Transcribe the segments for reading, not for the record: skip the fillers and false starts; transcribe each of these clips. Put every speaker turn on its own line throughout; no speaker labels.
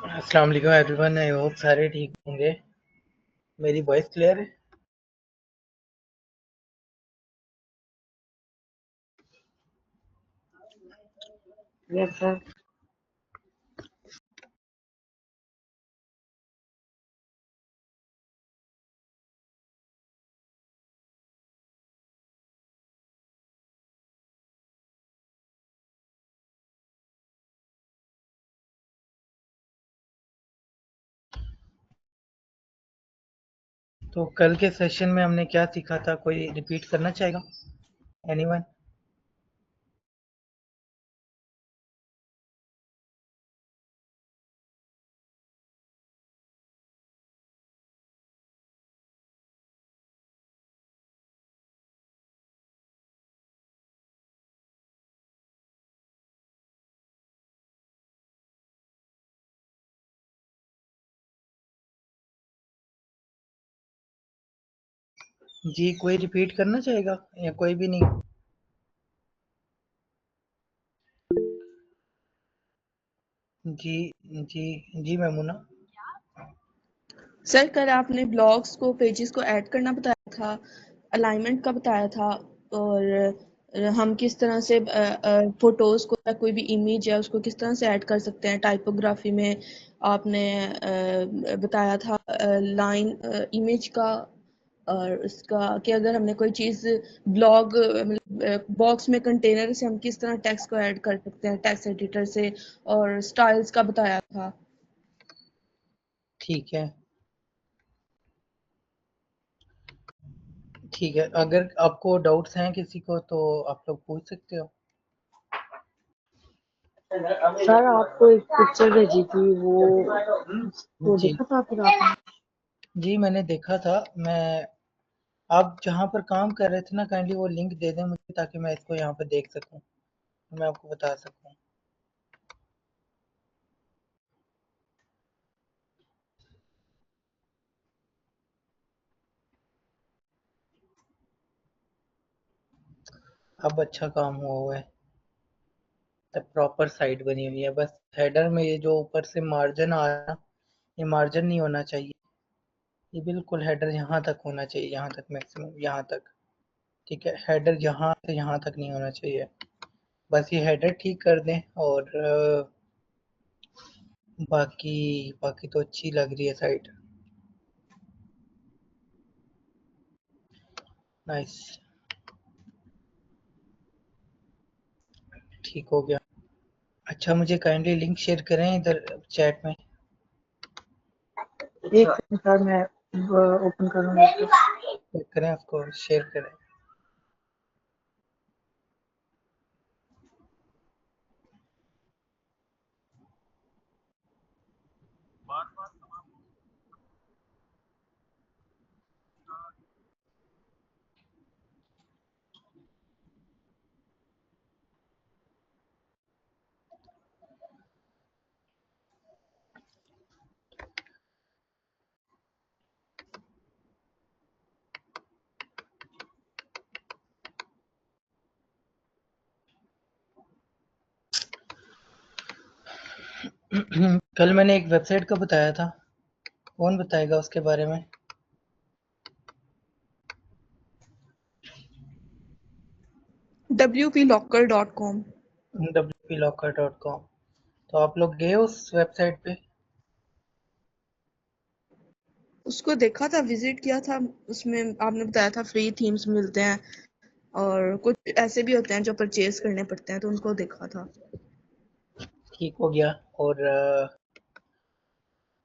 अस्सलाम वालेकुम everyone. I hope सारे ठीक होंगे। मेरी वॉइस क्लियर है?
Yes sir.
तो कल के सेशन में हमने क्या सीखा था, कोई रिपीट करना चाहेगा? एनीवन? जी, कोई रिपीट करना चाहेगा या कोई भी नहीं? जी, जी, जी मैमूना।
सर कल आपने ब्लॉग्स को पेजेस को ऐड करना बताया था, अलाइनमेंट का बताया था, और हम किस तरह से फोटोज को या कोई भी इमेज है उसको किस तरह से ऐड कर सकते हैं। टाइपोग्राफी में आपने बताया था लाइन इमेज का, और उसका कि अगर हमने कोई चीज़ ब्लॉग बॉक्स में कंटेनर से हम किस तरह टेक्स्ट को ऐड कर सकते हैं टेक्स्ट एडिटर से, और स्टाइल्स का बताया था।
ठीक है, ठीक है। अगर आपको डाउट्स हैं किसी को तो आप लोग पूछ सकते हो।
सर आपको एक पिक्चर भेजी थी, वो
जी,
देखा था फिर आपने?
जी मैंने देखा था। मैं आप जहाँ पर काम कर रहे थे ना, काइंडली वो लिंक दे दें मुझे ताकि मैं इसको यहाँ पर देख सकूँ, मैं आपको बता सकूँ। अब अच्छा काम हुआ हुआ है। प्रॉपर साइट बनी हुई है। बस हेडर में ये जो ऊपर से मार्जिन आ रहा है, ये मार्जिन नहीं होना चाहिए। ये बिल्कुल हेडर यहाँ तक होना चाहिए, यहाँ तक मैक्सिमम, यहाँ तक। ठीक है, हेडर यहाँ से यहाँ तक नहीं होना चाहिए। बस ये हेडर ठीक कर दें और बाकी बाकी तो अच्छी लग रही है साइट। नाइस, ठीक हो गया। अच्छा, मुझे काइंडली लिंक शेयर करें इधर चैट में।
एक सेकंड सर, मैं ओपन करूंगा तो।
शेयर करें, उसको शेयर करें। कल मैंने एक वेबसाइट का बताया था, कौन बताएगा उसके बारे में?
wplocker.com।
wplocker.com। तो आप लोग गए उस वेबसाइट पे?
उसको देखा था, विजिट किया था। उसमें आपने बताया था फ्री थीम्स मिलते हैं और कुछ ऐसे भी होते हैं जो परचेज करने पड़ते हैं, तो उनको देखा था।
ठीक हो गया। और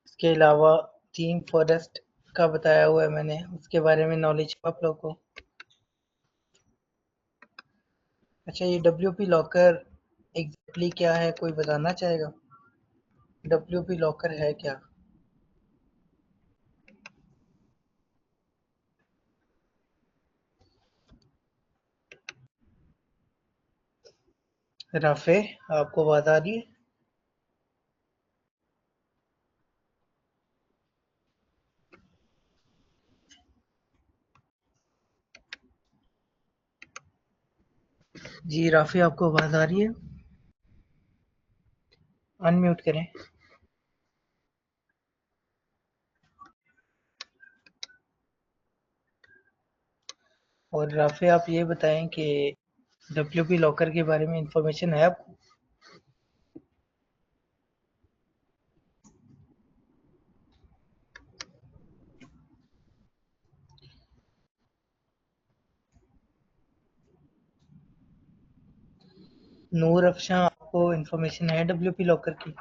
इसके अलावा थीम फॉरेस्ट का बताया हुआ है मैंने, उसके बारे में नॉलेज आप लोग को? अच्छा, ये डब्ल्यू पी लॉकर एग्जैक्टली क्या है, कोई बताना चाहेगा? डब्ल्यू पी लॉकर है क्या? राफे, आपको आवाज आ रही है? जी राफे, आपको आवाज आ रही है? अनम्यूट करें। और राफे आप ये बताएं कि WP लॉकर के बारे में इंफॉर्मेशन है आपको? नूर अफशां, आपको इंफॉर्मेशन है WP लॉकर की?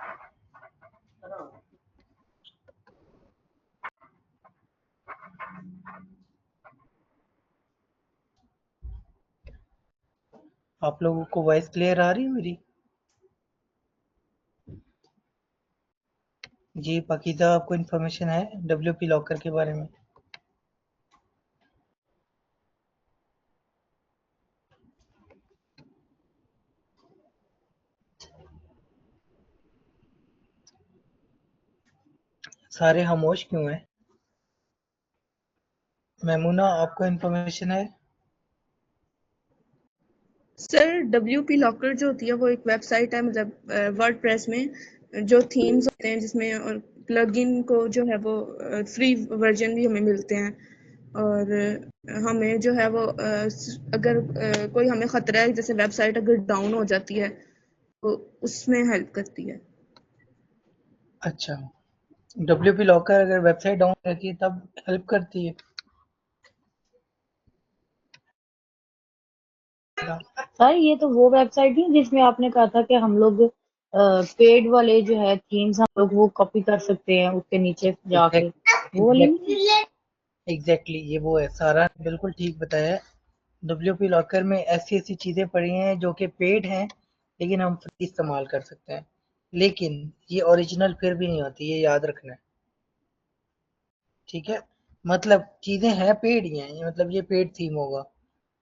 आप लोगों को वॉइस क्लियर आ रही है मेरी? जी पाकीज़ा, आपको इंफॉर्मेशन है WP लॉकर के बारे में? सारे खामोश क्यों हैं? मैमूना, आपको इंफॉर्मेशन है?
सर WP लॉकर जो होती है वो एक वेबसाइट है, मतलब वर्डप्रेस में जो थीम्स होते हैं जिसमें, और प्लगइन को जो है वो फ्री वर्जन भी हमें मिलते हैं, और हमें जो है वो अगर कोई हमें ख़तरा है, जैसे वेबसाइट अगर डाउन हो जाती है तो उसमें हेल्प करती है।
अच्छा, WP लॉकर अगर वेबसाइट डाउन रहती है तब हेल्प करती है?
सर ये तो वो वेबसाइट नहीं जिसमें आपने कहा था कि हम लोग पेड वाले जो है थीम्स हम लोग वो कॉपी कर सकते हैं उसके नीचे जाके, वो वाली नहीं?
एग्जैक्टली ये वो है। सारा ने बिल्कुल ठीक बताया है। WP लॉकर में ऐसी ऐसी चीज़ें पड़ी हैं जो कि पेड हैं, लेकिन हम फ्री इस्तेमाल कर सकते हैं। लेकिन ये ओरिजिनल फिर भी नहीं होती, ये याद रखना है। ठीक है, मतलब चीज़ें हैं पेड ही हैं, ये मतलब ये पेड थीम होगा।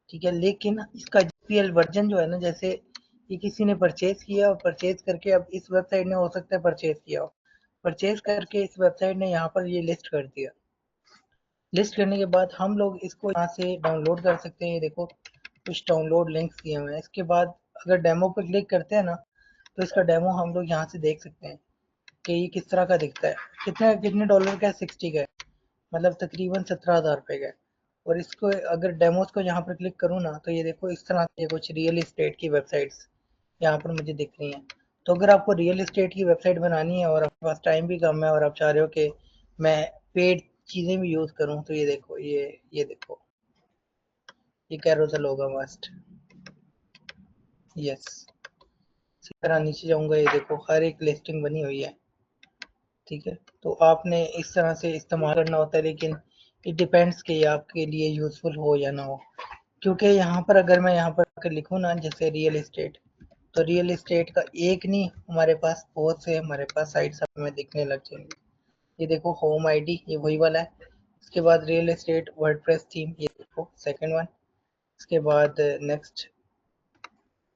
ठीक है, लेकिन इसका GPL वर्जन जो है ना, जैसे ये किसी ने परचेज किया और परचेज करके अब इस वेबसाइट ने हो सकता है परचेज किया हो, परचेज करके इस वेबसाइट ने यहाँ पर ये लिस्ट कर दिया। लिस्ट करने के बाद हम लोग इसको यहाँ से डाउनलोड कर सकते हैं। ये देखो कुछ डाउनलोड लिंक्स दिए हुए हैं। इसके बाद अगर डेमो पर क्लिक करते हैं ना, तो इसका डेमो हम लोग यहाँ से देख सकते हैं कि ये किस तरह का दिखता है। कितने कितने डॉलर का है? 60 का है, मतलब तकरीबन 17,000 रुपये का है। और इसको अगर डेमोज को यहाँ पर क्लिक करूँ ना, तो ये देखो इस तरह से कुछ रियल इस्टेट की वेबसाइट्स यहाँ पर मुझे दिख रही हैं। तो अगर आपको रियल इस्टेट की वेबसाइट बनानी है और आपके पास टाइम भी कम है और आप चाह रहे हो कि मैं पेड चीज़ें भी यूज़ करूँ, तो ये देखो, ये देखो, ये कैरोसेल होगा मस्ट। यस, इसी तरह नीचे जाऊँगा, ये देखो हर एक लिस्टिंग बनी हुई है। ठीक है, तो आपने इस तरह से इस्तेमाल करना होता है, लेकिन इट डिपेंड्स कि ये आपके लिए यूज़फुल हो या ना हो। क्योंकि यहाँ पर अगर मैं यहाँ पर आकर लिखूँ ना, जैसे रियल इस्टेट, तो रियल इस्टेट का एक नहीं, हमारे पास बहुत से हमारे पास साइट्स हमें दिखने लग जाएंगे। ये देखो होम आईडी, ये वही वाला है। इसके बाद रियल एस्टेट वर्डप्रेस थीम, ये देखो सेकंड वन। इसके बाद नेक्स्ट।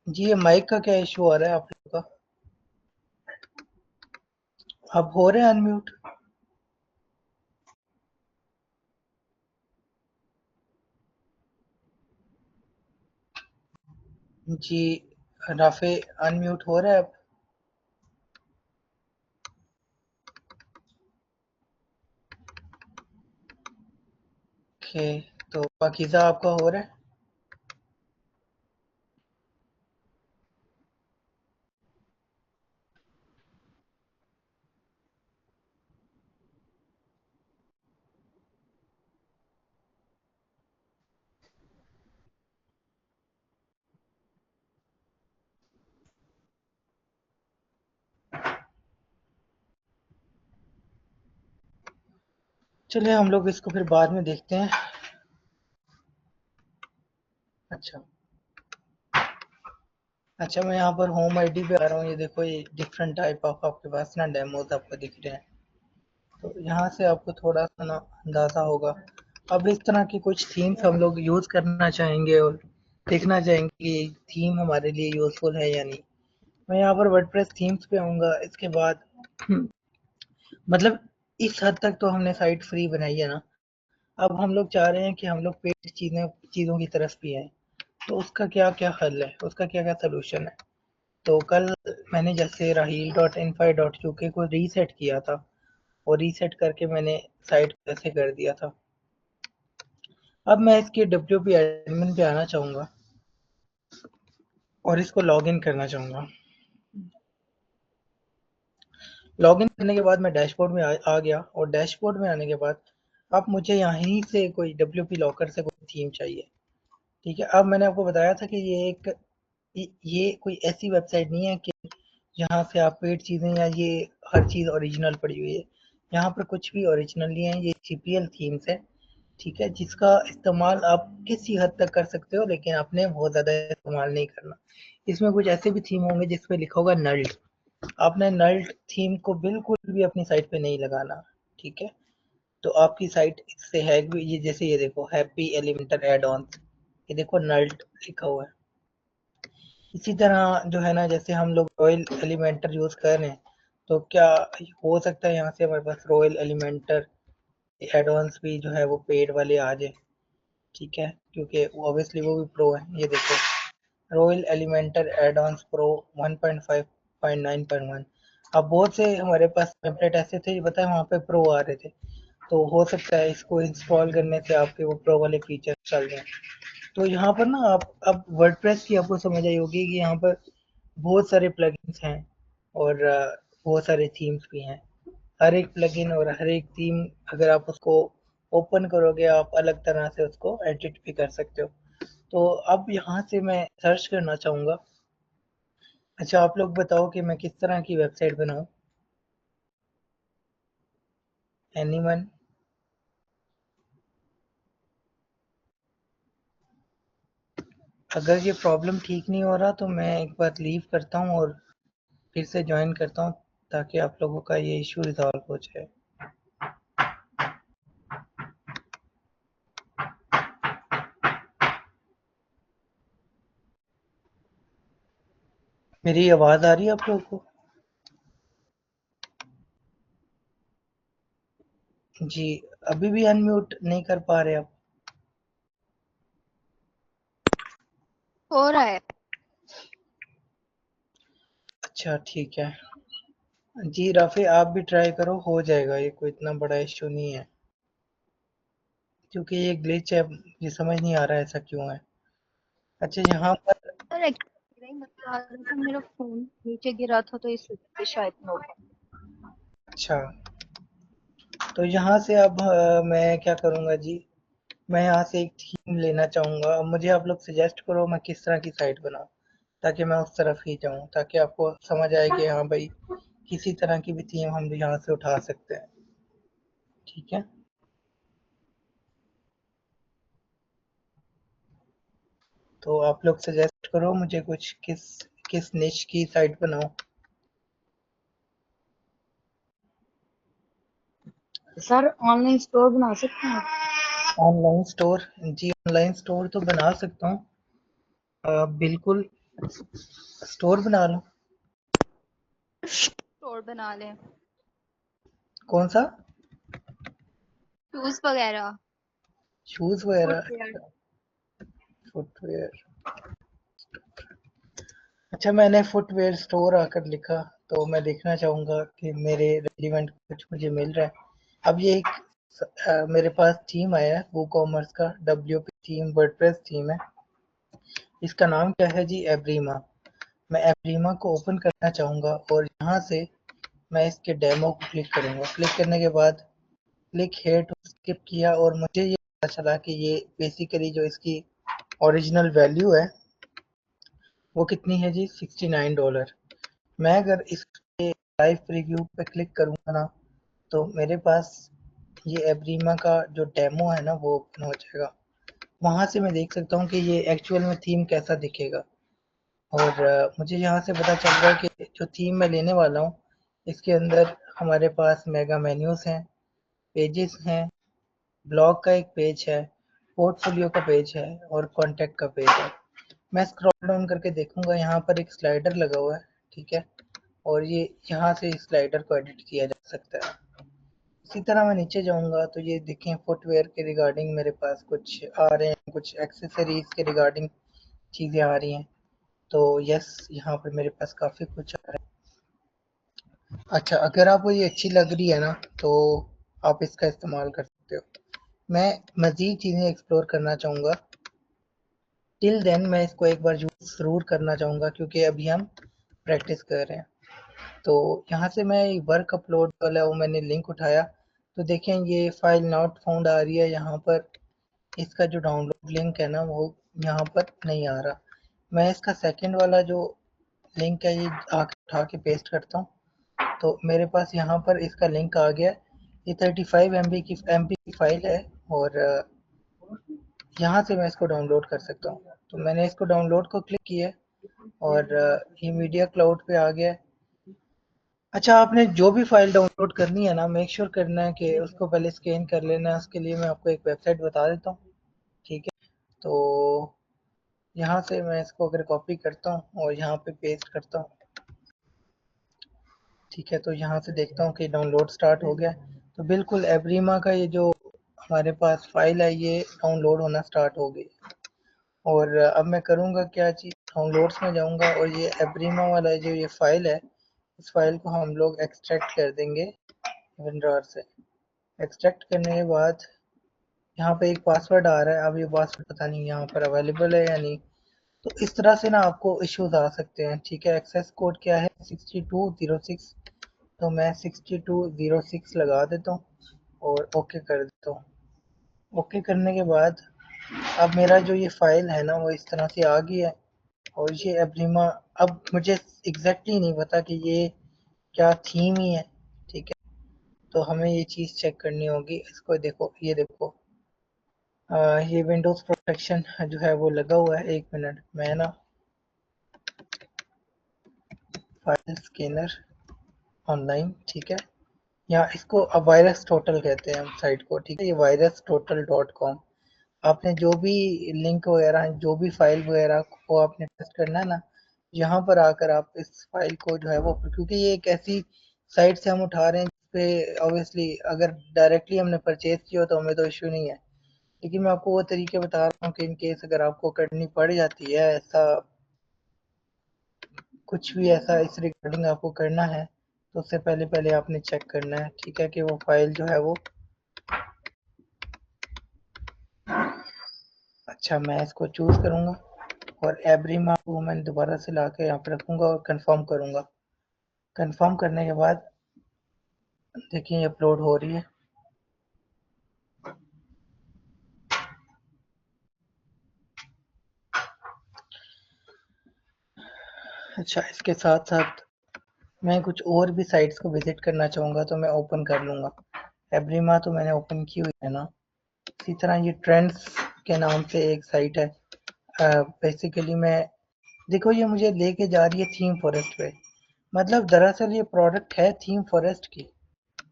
जी ये माइक का क्या इशू आ रहा है आप लोगों का? आप हो रहे हैं अनम्यूट? जी राफे, अनम्यूट हो रहा है अब? ओके, तो पाकिज़ा आपका हो रहा है? चलिए हम लोग इसको फिर बाद में देखते हैं। अच्छा, अच्छा मैं यहाँ पर होम आईडी पे आ रहा हूँ। ये देखो ये डिफरेंट टाइप ऑफ आपके पास ना डेमोज आपको दिख रहे हैं। तो यहाँ से आपको थोड़ा सा ना अंदाज़ा होगा। अब इस तरह की कुछ थीम्स हम लोग यूज़ करना चाहेंगे और देखना चाहेंगे कि थीम हमारे लिए यूज़फुल है या नहीं। मैं यहाँ पर वर्डप्रेस थीम्स पे आऊँगा। इसके बाद मतलब इस हद तक तो हमने साइट फ्री बनाई है ना। अब हम लोग चाह रहे हैं कि हम लोग पेड चीज़ों की तरफ भी आएँ। तो उसका क्या क्या हल है, उसका क्या क्या सोल्यूशन है? तो कल मैंने जैसे raheel.infy.uk को रीसेट किया था, और रीसेट करके मैंने साइट को ऐसे कर दिया था। अब मैं इसके WP एडमिन पे आना चाहूँगा और इसको लॉगिन करना चाहूँगा। लॉगिन करने के बाद मैं डैशबोर्ड में आ गया और डैशबोर्ड में आने के बाद अब मुझे यहीं से कोई WP लॉकर से कोई थीम चाहिए। ठीक है, अब मैंने आपको बताया था कि ये कोई ऐसी वेबसाइट नहीं है कि जहाँ से आप पेड चीज़ें या ये हर चीज़ ओरिजिनल पड़ी हुई है। यहाँ पर कुछ भी ओरिजिनल नहीं है, ये GPL थीम्स है। ठीक है, जिसका इस्तेमाल आप किसी हद तक कर सकते हो लेकिन आपने बहुत ज़्यादा इस्तेमाल नहीं करना। इसमें कुछ ऐसे भी थीम होंगे जिसपे लिखा होगा नल्ड, आपने नल्ड थीम को बिल्कुल भी अपनी साइट पे नहीं लगाना। ठीक है, तो आपकी साइट इससे है भी, ये जैसे ये देखो हैप्पी एलिमेंटर एड ऑन्स, ये देखो नल्ड लिखा हुआ है। इसी तरह जो है ना, जैसे हम लोग रॉयल एलिमेंटर यूज कर रहे हैं, तो क्या हो सकता है यहाँ से हमारे पास रॉयल एलिमेंटर एडवांस भी जो है वो पेड वाले आ जाए। ठीक है, क्योंकि ऑब्वियसली वो भी प्रो है। ये देखो रॉयल एलिमेंटर एडवांस प्रो 1.5.9.1। अब बहुत से हमारे पास टेम्पलेट ऐसे थे बताए वहाँ पे प्रो आ रहे थे, तो हो सकता है इसको इंस्टॉल करने से आपके वो प्रो वाले फीचर चल जाए। तो यहाँ पर ना आप अब वर्डप्रेस की आपको समझ आई होगी कि यहाँ पर बहुत सारे प्लगइन्स हैं और बहुत सारे थीम्स भी हैं। हर एक प्लगइन और हर एक थीम अगर आप उसको ओपन करोगे आप अलग तरह से उसको एडिट भी कर सकते हो। तो अब यहाँ से मैं सर्च करना चाहूँगा। अच्छा, आप लोग बताओ कि मैं किस तरह की वेबसाइट बनाऊँ? एनीवन? अगर ये प्रॉब्लम ठीक नहीं हो रहा तो मैं एक बार लीव करता हूँ और फिर से ज्वाइन करता हूँ ताकि आप लोगों का ये इशू रिजॉल्व हो जाए। मेरी आवाज़ आ रही है आप लोगों को? जी, अभी भी अनम्यूट नहीं कर पा रहे आप?
हो रहा है।
अच्छा ठीक है। जी राफी, आप भी ट्राई करो, हो जाएगा, ये कोई इतना बड़ा इशू नहीं है। क्योंकि ये ग्लिच है, ये समझ नहीं आ रहा है ऐसा क्यों है। अच्छा यहाँ पर
सर एक्चुअली नहीं मसला आ रहा था, मेरा फोन नीचे गिरा था तो इस वजह से शायद प्रॉब्लम।
अच्छा, तो यहाँ से अब मैं क्या करूँगा जी, मैं यहाँ से एक थीम लेना चाहूँगा। अब मुझे आप लोग सजेस्ट करो मैं किस तरह की साइट बनाऊँ ताकि मैं उस तरफ ही जाऊँ, ताकि आपको समझ आए कि हाँ भाई किसी तरह की भी थीम हम यहाँ से उठा सकते हैं। ठीक है, तो आप लोग सजेस्ट करो मुझे कुछ, किस किस निश की साइट बनाऊँ।
सर ऑनलाइन स्टोर बना सकते हैं आप?
Online store? जी ऑनलाइन स्टोर तो बना सकता हूँ, बिल्कुल स्टोर बना लो।
स्टोर बना लें,
कौन सा?
शूज वगैरह,
शूज वगैरह?
फुटवेयर।
फुटवेयर? अच्छा, मैंने फुटवेयर स्टोर आकर लिखा तो मैं देखना चाहूँगा कि मेरे रेलिवेंट कुछ मुझे मिल रहा है। अब ये एक मेरे पास थीम आया है वो कॉमर्स का, WP थीम वर्डप्रेस थीम है। इसका नाम क्या है जी? एब्रीमा। मैं एब्रीमा को ओपन करना चाहूँगा और यहाँ से मैं इसके डेमो को क्लिक करूँगा। क्लिक करने के बाद क्लिक हेयर टू स्किप किया और मुझे ये पता चला कि ये बेसिकली जो इसकी ओरिजिनल वैल्यू है वो कितनी है जी? $69। मैं अगर इस लाइव प्रीव्यू पे क्लिक करूँगा ना तो मेरे पास ये एब्रीमा का जो डेमो है ना वो ओपन हो जाएगा। वहाँ से मैं देख सकता हूँ कि ये एक्चुअल में थीम कैसा दिखेगा। और मुझे यहाँ से पता चल रहा है कि जो थीम मैं लेने वाला हूँ इसके अंदर हमारे पास मेगा मेन्यूज हैं, पेजेस हैं, ब्लॉग का एक पेज है, पोर्टफोलियो का पेज है और कॉन्टैक्ट का पेज है। मैं स्क्रॉल डाउन करके देखूंगा, यहाँ पर एक स्लाइडर लगा हुआ है। ठीक है, और ये यहाँ से इस स्लाइडर को एडिट किया जा सकता है। इसी तरह मैं नीचे जाऊंगा तो ये देखें फुटवेयर के रिगार्डिंग मेरे पास कुछ आ रहे हैं, कुछ एक्सेसरीज के रिगार्डिंग चीज़ें आ रही हैं। तो यस, यहाँ पर मेरे पास काफ़ी कुछ आ रहा है। अच्छा, अगर आपको ये अच्छी लग रही है ना तो आप इसका इस्तेमाल कर सकते हो। मैं मज़ीद चीज़ें एक्सप्लोर करना चाहूँगा। टिल देन मैं इसको एक बार यूज़ ज़रूर करना चाहूँगा क्योंकि अभी हम प्रैक्टिस कर रहे हैं। तो यहाँ से मैं वर्क अपलोड वाला वो मैंने लिंक उठाया, तो देखें ये फाइल नॉट फाउंड आ रही है यहाँ पर। इसका जो डाउनलोड लिंक है ना वो यहाँ पर नहीं आ रहा। मैं इसका सेकंड वाला जो लिंक है ये आके उठा के पेस्ट करता हूँ, तो मेरे पास यहाँ पर इसका लिंक आ गया। ये 35 MB की फाइल है और यहाँ से मैं इसको डाउनलोड कर सकता हूँ। तो मैंने इसको डाउनलोड को क्लिक किया और ये मीडिया क्लाउड पे आ गया। अच्छा, आपने जो भी फाइल डाउनलोड करनी है ना, मेक श्योर करना है कि उसको पहले स्कैन कर लेना है। उसके लिए मैं आपको एक वेबसाइट बता देता हूँ, ठीक है। तो यहाँ से मैं इसको अगर कॉपी करता हूँ और यहाँ पे पेस्ट करता हूँ, ठीक है, तो यहाँ से देखता हूँ कि डाउनलोड स्टार्ट हो गया। तो बिल्कुल एब्रीमा का ये जो हमारे पास फाइल है ये डाउनलोड होना स्टार्ट हो गई। और अब मैं करूँगा क्या चीज़, डाउनलोड्स में जाऊँगा और ये एब्रीमा वाला जो ये फाइल है, इस फाइल को हम लोग एक्सट्रैक्ट कर देंगे विंड्रार से। एक्सट्रैक्ट करने के बाद यहाँ पे एक पासवर्ड आ रहा है, अब ये पासवर्ड पता नहीं यहाँ पर अवेलेबल है या नहीं। तो इस तरह से ना आपको इश्यूज आ सकते हैं, ठीक है। एक्सेस कोड क्या है 6206, तो मैं 6206 लगा देता हूँ और ओके कर देता हूँ। ओके करने के बाद अब मेरा जो ये फाइल है ना वो इस तरह से आ गई है। और ये एब्रीमा, अब मुझे एग्जैक्टली नहीं पता कि ये क्या थीम ही है, ठीक है। तो हमें ये चीज़ चेक करनी होगी। इसको देखो, ये देखो, ये विंडोज़ प्रोटेक्शन जो है वो लगा हुआ है। 1 मिनट, मैं ना फाइल स्कैनर ऑनलाइन, ठीक है, या इसको अब वायरस टोटल कहते हैं हम साइट को, ठीक है। ये virustotal.com, आपने जो भी लिंक वगैरह, जो भी फाइल वगैरह को आपने टेस्ट करना है ना, यहाँ पर आकर आप इस फाइल को जो है वो, क्योंकि ये एक ऐसी साइट से हम उठा रहे हैं जिसपे ऑब्वियसली अगर डायरेक्टली हमने परचेज किया तो हमें तो इश्यू नहीं है। लेकिन मैं आपको वो तरीके बता रहा हूँ कि इन केस अगर आपको करनी पड़ जाती है ऐसा, कुछ भी ऐसा इस रिगार्डिंग आपको करना है, तो उससे पहले पहले आपने चेक करना है, ठीक है, कि वो फाइल जो है वो, अच्छा मैं इसको चूज करूंगा और एब्रीमा को मैं दोबारा से लाके यहाँ पे रखूंगा और कंफर्म करूंगा। कंफर्म करने के बाद देखिए अपलोड हो रही है। अच्छा, इसके साथ साथ मैं कुछ और भी साइट्स को विजिट करना चाहूँगा तो मैं ओपन कर लूँगा। एब्रीमा तो मैंने ओपन की हुई है ना। इसी तरह ये ट्रेंड्स के नाम से एक साइट है। बेसिकली मैं, देखो ये मुझे लेके जा रही है थीम फॉरेस्ट पे। मतलब दरअसल ये प्रोडक्ट है थीम फॉरेस्ट की,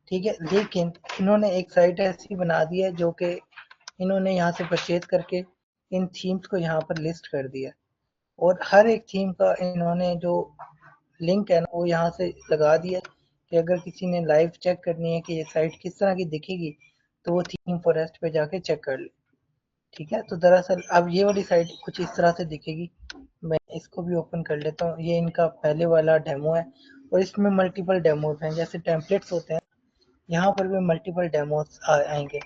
ठीक है, लेकिन इन्होंने एक साइट ऐसी बना दी है जो कि इन्होंने यहाँ से परचेज करके इन थीम्स को यहाँ पर लिस्ट कर दिया। और हर एक थीम का इन्होंने जो लिंक है ना वो यहाँ से लगा दिया कि अगर किसी ने लाइव चेक करनी है कि ये साइट किस तरह की दिखेगी तो वो थीम फॉरेस्ट पे जाके चेक कर ले, ठीक है। तो दरअसल अब ये वाली साइट कुछ इस तरह से दिखेगी। मैं इसको भी ओपन कर लेता हूँ। ये इनका पहले वाला डेमो है और इसमें मल्टीपल डेमोज हैं, जैसे टेम्पलेट्स होते हैं, यहाँ पर भी मल्टीपल डेमोज आएंगे।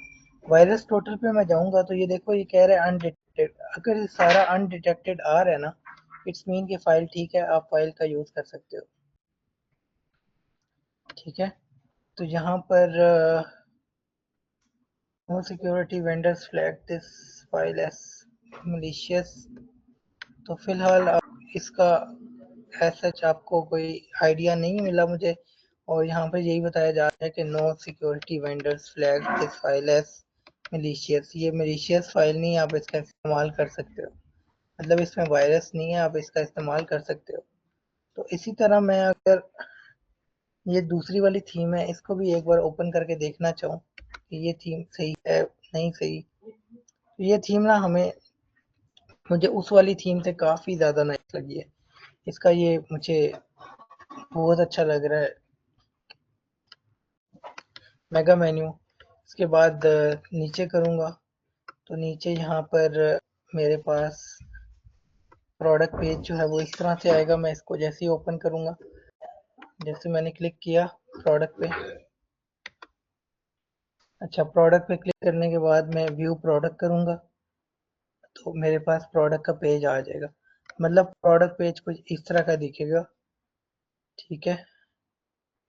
वायरस टोटल पे मैं जाऊँगा तो ये देखो ये कह रहा है अनडिटेक्टेड। अगर ये सारा अनडिटेक्टेड आ रहा है ना, इट्स मीन कि फाइल ठीक है, आप फाइल का यूज़ कर सकते हो, ठीक है। तो यहाँ पर no security vendors flag this file as malicious। तो फिलहाल आप इसका सच आपको कोई आइडिया नहीं मिला मुझे। और यहाँ पर यही बताया जा रहा है कि no security vendors flag this file as malicious। ये malicious फाइल नहीं, आप इसका इस्तेमाल कर सकते हो, मतलब इसमें वायरस नहीं है, आप इसका इस्तेमाल कर सकते हो। तो इसी तरह मैं अगर ये दूसरी वाली थीम है इसको भी एक बार ओपन करके देखना चाहूँ कि ये थीम सही है नहीं सही, तो ये थीम ना हमें, मुझे उस वाली थीम से काफ़ी ज़्यादा नाइस लगी है। इसका ये मुझे बहुत अच्छा लग रहा है। मेगा मेन्यू, इसके बाद नीचे करूँगा तो नीचे यहाँ पर मेरे पास प्रोडक्ट पेज जो है वो इस तरह से आएगा। मैं इसको जैसे ही ओपन करूँगा, जैसे मैंने क्लिक किया प्रोडक्ट पे, अच्छा, प्रोडक्ट पे क्लिक करने के बाद मैं व्यू प्रोडक्ट करूँगा तो मेरे पास प्रोडक्ट का पेज आ जाएगा। मतलब प्रोडक्ट पेज कुछ इस तरह का दिखेगा, ठीक है।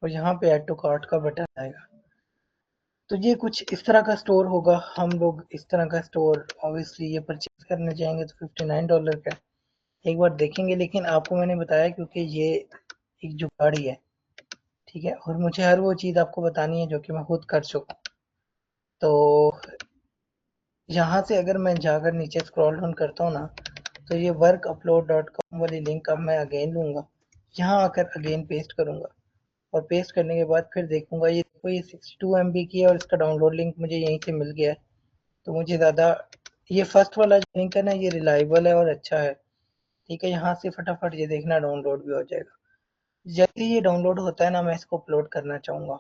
और यहाँ पे ऐड टू कार्ट का बटन आएगा। तो ये कुछ इस तरह का स्टोर होगा। हम लोग इस तरह का स्टोर ऑब्वियसली ये परचेज करने जाएंगे तो $59 का एक बार देखेंगे, लेकिन आपको मैंने बताया क्योंकि ये एक जुगाड़ी है, ठीक है। और मुझे हर वो चीज़ आपको बतानी है जो कि मैं खुद कर चुका। तो यहाँ से अगर मैं जाकर नीचे स्क्रॉल डाउन करता हूँ ना, तो ये workupload.com वाली लिंक अब मैं अगेन लूँगा, यहाँ आकर अगेन पेस्ट करूँगा और पेस्ट करने के बाद फिर देखूँगा। ये देखो ये 62 MB की है और इसका डाउनलोड लिंक मुझे यहीं से मिल गया है। तो मुझे ज़्यादा ये फर्स्ट वाला जो लिंक है ना, ये रिलायबल है और अच्छा है, ठीक है। यहाँ से फटाफट ये देखना डाउनलोड भी हो जाएगा। जैसे ये डाउनलोड होता है ना, मैं इसको अपलोड करना चाहूँगा।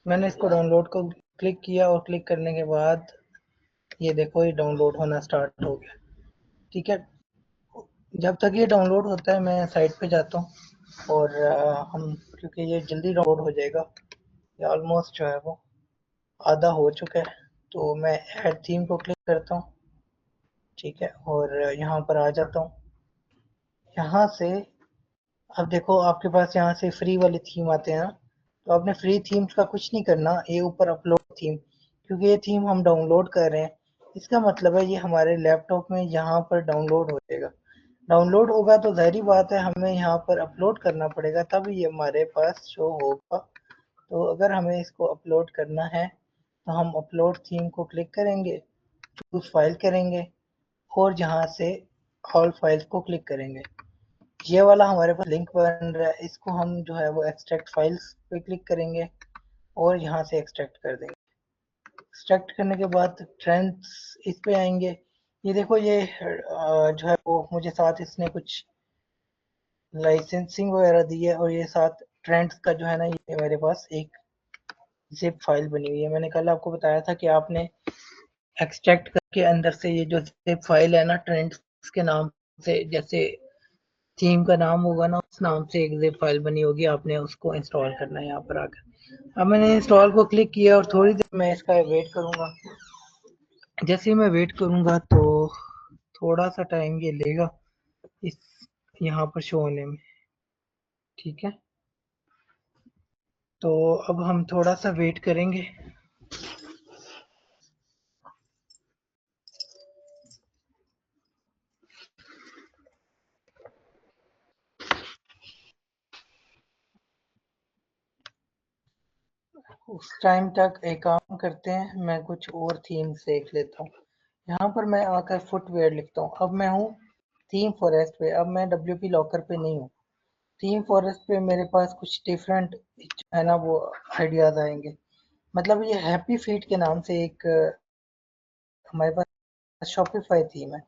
मैंने इसको डाउनलोड को क्लिक किया और क्लिक करने के बाद ये देखो ये डाउनलोड होना स्टार्ट हो गया, ठीक है। जब तक ये डाउनलोड होता है मैं साइट पे जाता हूँ और हम क्योंकि ये जल्दी डाउनलोड हो जाएगा, ये ऑलमोस्ट जो है वो आधा हो चुका है। तो मैं ऐड थीम को क्लिक करता हूँ, ठीक है, और यहाँ पर आ जाता हूँ। यहाँ से अब देखो आपके पास यहाँ से फ्री वाले थीम आते हैं ना, तो आपने फ्री थीम्स का कुछ नहीं करना, ये ऊपर अपलोड थीम, क्योंकि ये थीम हम डाउनलोड कर रहे हैं, इसका मतलब है ये हमारे लैपटॉप में यहाँ पर डाउनलोड हो जाएगा। डाउनलोड होगा तो ज़ाहिर बात है हमें यहाँ पर अपलोड करना पड़ेगा, तब ये हमारे पास शो होगा। तो अगर हमें इसको अपलोड करना है तो हम अपलोड थीम को क्लिक करेंगे, चूज फाइल करेंगे और यहाँ से ऑल फाइल्स को क्लिक करेंगे। ये वाला हमारे पास लिंक बन रहा है, इसको हम जो है वो एक्सट्रैक्ट फाइल्स पे क्लिक करेंगे और यहाँ से एक्सट्रैक्ट कर देंगे। एक्सट्रैक्ट करने के बाद ट्रेंड्स इस पे आएंगे। ये देखो ये जो है वो मुझे साथ इसने कुछ लाइसेंसिंग वगैरह दी है और ये साथ ट्रेंड्स का जो है ना, ये मेरे पास एक जिप फाइल बनी हुई है। मैंने कल आपको बताया था कि आपने एक्सट्रैक्ट करके अंदर से ये जो जिप फाइल है ना, ट्रेंड्स के नाम से, जैसे थीम का नाम होगा ना उस नाम से एक जिप फाइल बनी होगी, आपने उसको इंस्टॉल करना है यहाँ पर आकर। अब मैंने इंस्टॉल को क्लिक किया और थोड़ी देर मैं इसका वेट करूँगा। जैसे ही मैं वेट करूँगा तो थोड़ा सा टाइम ये लेगा इस यहाँ पर शो होने में, ठीक है। तो अब हम थोड़ा सा वेट करेंगे। उस टाइम तक एक काम करते हैं, मैं कुछ और थीम देख लेता हूँ। यहाँ पर मैं आकर फुटवेयर लिखता हूँ। अब मैं हूँ थीम फॉरेस्ट पे, अब मैं WP लॉकर पे नहीं हूँ। थीम फॉरेस्ट पे मेरे पास कुछ डिफरेंट है ना वो आइडियाज आएंगे। मतलब ये हैप्पी फीट के नाम से एक हमारे पास शॉपिफाई थीम है,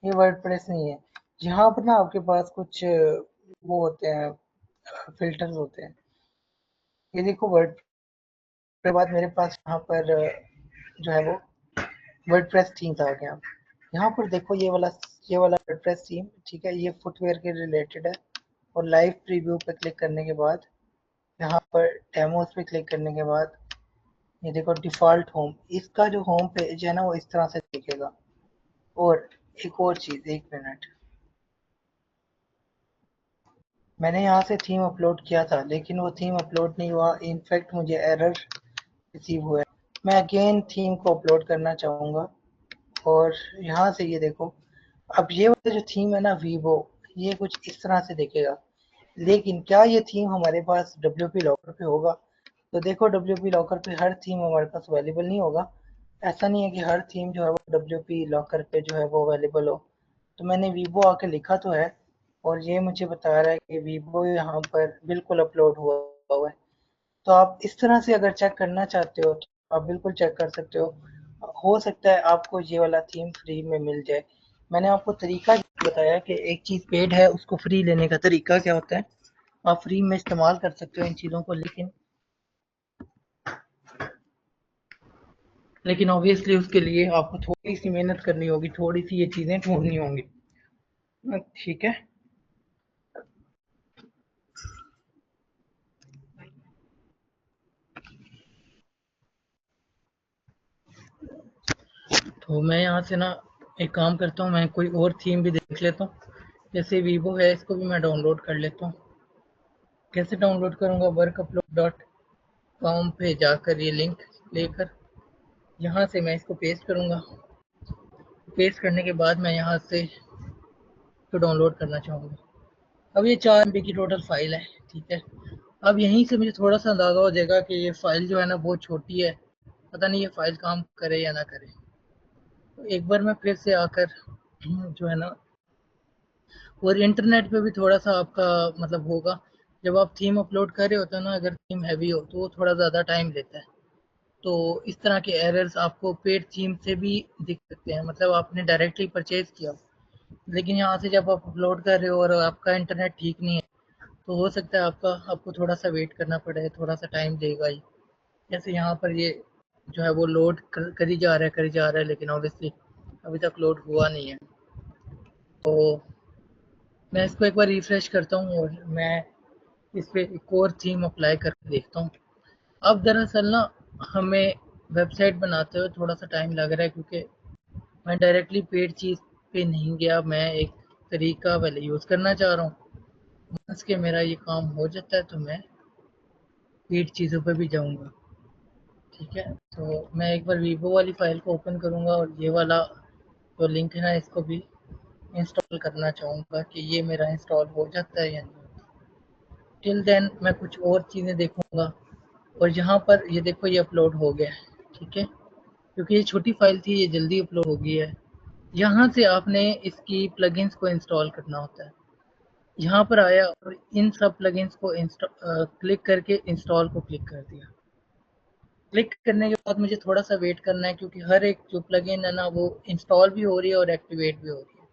ये वर्डप्रेस नहीं है। यहाँ पर ना आपके पास कुछ वो होते हैं, फिल्टर्स होते हैं। ये देखो वर्ड के बाद मेरे पास यहाँ पर जो है वो वर्डप्रेस थीम्स आ गया। यहाँ पर देखो ये वाला वर्डप्रेस थीम, ठीक है, ये फुटवेयर के रिलेटेड है। और लाइव प्रीव्यू पे क्लिक करने के बाद यहाँ पर डेमोस पे क्लिक करने के बाद ये देखो डिफ़ॉल्ट होम, इसका जो होम पेज है ना वो इस तरह से दिखेगा। और एक और चीज़, एक मिनट, मैंने यहाँ से थीम अपलोड किया था लेकिन वो थीम अपलोड नहीं हुआ, इनफैक्ट मुझे एरर रिसीव हुआ है। मैं अगेन थीम को अपलोड करना चाहूँगा और यहाँ से ये देखो, अब ये वाला जो थीम है ना वीवो, ये कुछ इस तरह से दिखेगा। लेकिन क्या ये थीम हमारे पास WP लॉकर पे होगा? तो देखो WP लॉकर पे हर थीम हमारे पास अवेलेबल नहीं होगा। ऐसा नहीं है कि हर थीम जो है वो WP लॉकर पे जो है वो अवेलेबल हो। तो मैंने वीवो आके लिखा तो है और ये मुझे बता रहा है कि वीवो यहाँ पर बिल्कुल अपलोड हुआ हुआ है। तो आप इस तरह से अगर चेक करना चाहते हो तो आप बिल्कुल चेक कर सकते हो सकता है आपको ये वाला थीम फ्री में मिल जाए। मैंने आपको तरीका बताया कि एक चीज़ पेड है उसको फ्री लेने का तरीका क्या होता है। आप फ्री में इस्तेमाल कर सकते हो इन चीज़ों को, लेकिन ऑब्वियसली उसके लिए आपको थोड़ी सी मेहनत करनी होगी, थोड़ी सी ये चीज़ें ढूंढनी होंगी, ठीक है। तो मैं यहाँ से ना एक काम करता हूँ, मैं कोई और थीम भी देख लेता हूँ। जैसे वीवो है, इसको भी मैं डाउनलोड कर लेता हूँ। कैसे डाउनलोड करूँगा? workupload.com पे जाकर ये लिंक लेकर यहाँ से मैं इसको पेस्ट करूँगा। पेस्ट करने के बाद मैं यहाँ से इसको डाउनलोड करना चाहूँगा। अब ये 4 MB की टोटल फाइल है, ठीक है। अब यहीं से मुझे थोड़ा सा अंदाज़ा हो जाएगा कि ये फाइल जो है ना बहुत छोटी है, पता नहीं ये फाइल काम करे या ना करे। तो एक बार मैं फिर से आकर जो है ना, और इंटरनेट पे भी थोड़ा सा आपका मतलब होगा, जब आप थीम अपलोड कर रहे होते हो ना, अगर थीम हैवी हो तो वो थोड़ा ज़्यादा टाइम लेता है। तो इस तरह के एरर्स आपको पेड थीम से भी दिख सकते हैं, मतलब आपने डायरेक्टली परचेज किया, लेकिन यहाँ से जब आप अपलोड कर रहे हो और आपका इंटरनेट ठीक नहीं है, तो हो सकता है आपको थोड़ा सा वेट करना पड़े, थोड़ा सा टाइम देगा ही। जैसे यहाँ पर ये जो है वो लोड करी जा रहा है, लेकिन ऑब्वियसली अभी तक लोड हुआ नहीं है। तो मैं इसको एक बार रिफ्रेश करता हूँ और मैं इस पे एक और थीम अप्लाई करके देखता हूँ। अब दरअसल ना हमें वेबसाइट बनाते हुए थोड़ा सा टाइम लग रहा है, क्योंकि मैं डायरेक्टली पेड चीज़ पे नहीं गया, मैं एक तरीका पहले यूज़ करना चाह रहा हूँ। once के मेरा ये काम हो जाता है तो मैं पेड चीज़ों पे भी जाऊँगा, ठीक है। तो मैं एक बार वीवो वाली फ़ाइल को ओपन करूँगा और ये वाला जो लिंक है ना, इसको भी इंस्टॉल करना चाहूँगा कि ये मेरा इंस्टॉल हो जाता है या नहीं। टिल देन मैं कुछ और चीज़ें देखूँगा। और यहाँ पर ये देखो, ये अपलोड हो गया है, ठीक है। क्योंकि ये छोटी फाइल थी, ये जल्दी अपलोड हो गई है। यहाँ से आपने इसकी प्लगइन्स को इंस्टॉल करना होता है। यहाँ पर आया और इन सब प्लगइन्स को क्लिक करके इंस्टॉल को क्लिक कर दिया। क्लिक करने के बाद मुझे थोड़ा सा वेट करना है, क्योंकि हर एक जो प्लगइन है ना वो इंस्टॉल भी हो रही है और एक्टिवेट भी हो रही है,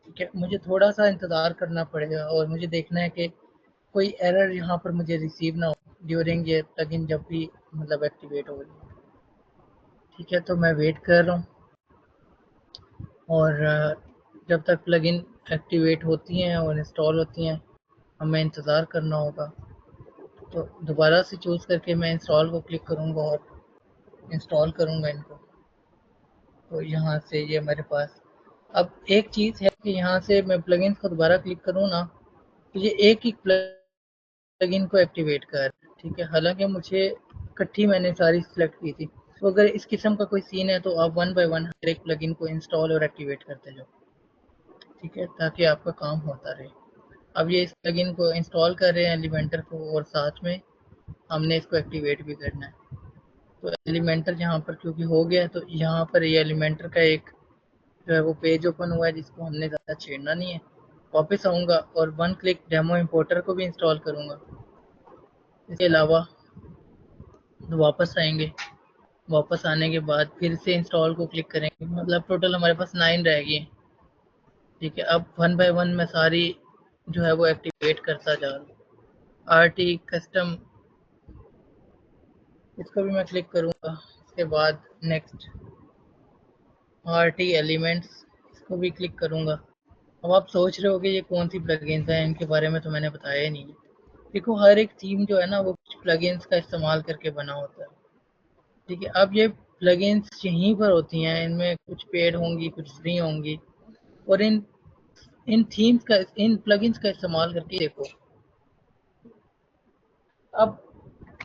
ठीक है। मुझे थोड़ा सा इंतज़ार करना पड़ेगा और मुझे देखना है कि कोई एरर यहाँ पर मुझे रिसीव ना हो ड्यूरिंग ये प्लगइन जब भी मतलब एक्टिवेट हो रही है, ठीक है। तो मैं वेट कर रहा हूँ और जब तक प्लगइन एक्टिवेट होती हैं और इंस्टॉल होती हैं हमें इंतज़ार करना होगा। तो दोबारा से चूज़ करके मैं इंस्टॉल को क्लिक करूँगा और इंस्टॉल करूँगा इनको। तो यहाँ से ये मेरे पास, अब एक चीज़ है कि यहाँ से मैं प्लगइन्स को दोबारा क्लिक करूँ ना, तो ये एक ही प्लगइन को एक्टिवेट कर, ठीक है। हालांकि मुझे इकट्ठी मैंने सारी सिलेक्ट की थी। तो अगर इस किस्म का कोई सीन है तो आप वन बाय वन हर एक प्लगइन को इंस्टॉल और एक्टिवेट करते जाओ, ठीक है, ताकि आपका काम होता रहे। अब ये इस प्लगइन को इंस्टॉल कर रहे हैं एलिमेंटर को, और साथ में हमने इसको एक्टिवेट भी करना है। तो एलिमेंटर यहाँ पर क्योंकि हो गया है, तो यहाँ पर ये एलिमेंटर का एक जो है वो पेज ओपन हुआ है, जिसको हमने ज़्यादा छेड़ना नहीं है। वापस आऊँगा और वन क्लिक डेमो इंपोर्टर को भी इंस्टॉल करूँगा। इसके अलावा वापस आएंगे, वापस आने के बाद फिर से इंस्टॉल को क्लिक करेंगे, मतलब टोटल हमारे पास 9 रह गई, ठीक है। अब वन बाय वन मैं सारी जो है वो एक्टिवेट करता जा रहा हूँ। RT कस्टम, इसको भी मैं क्लिक करूँगा। इसके बाद नेक्स्ट RT एलिमेंट्स, इसको भी क्लिक करूँगा। अब आप सोच रहे हो कि ये कौन सी प्लगइन्स हैं, इनके बारे में तो मैंने बताया ही नहीं है। देखो, हर एक थीम जो है ना वो कुछ प्लगइन्स का इस्तेमाल करके बना होता है, ठीक है। अब ये प्लगइन्स यहीं पर होती हैं, इनमें कुछ पेड होंगी, कुछ फ्री होंगी, और इन इन थीम्स का, इन प्लगइन्स का इस्तेमाल करके देखो। अब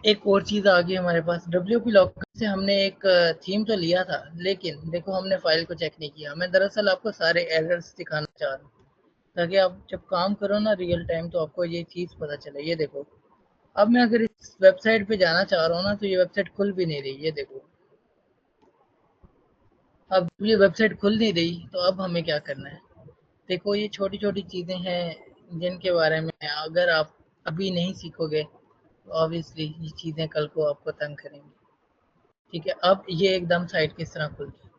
एक और चीज़ आ गई हमारे पास, WP लॉकर से हमने एक थीम तो लिया था, लेकिन देखो हमने फाइल को चेक नहीं किया। मैं दरअसल आपको सारे एरर्स दिखाना चाह रहा हूँ, ताकि आप जब काम करो ना रियल टाइम तो आपको ये चीज़ पता चले। ये देखो, अब मैं अगर इस वेबसाइट पे जाना चाह रहा हूँ ना, तो ये वेबसाइट खुल भी नहीं रही। ये देखो, अब ये वेबसाइट खुल नहीं रही, तो अब हमें क्या करना है? देखो, ये छोटी छोटी चीज़ें हैं जिनके बारे में अगर आप अभी नहीं सीखोगे तो ऑब्वियसली ये चीज़ें कल को आपको तंग करेंगी, ठीक है। अब ये एकदम साइट किस तरह खुलती है,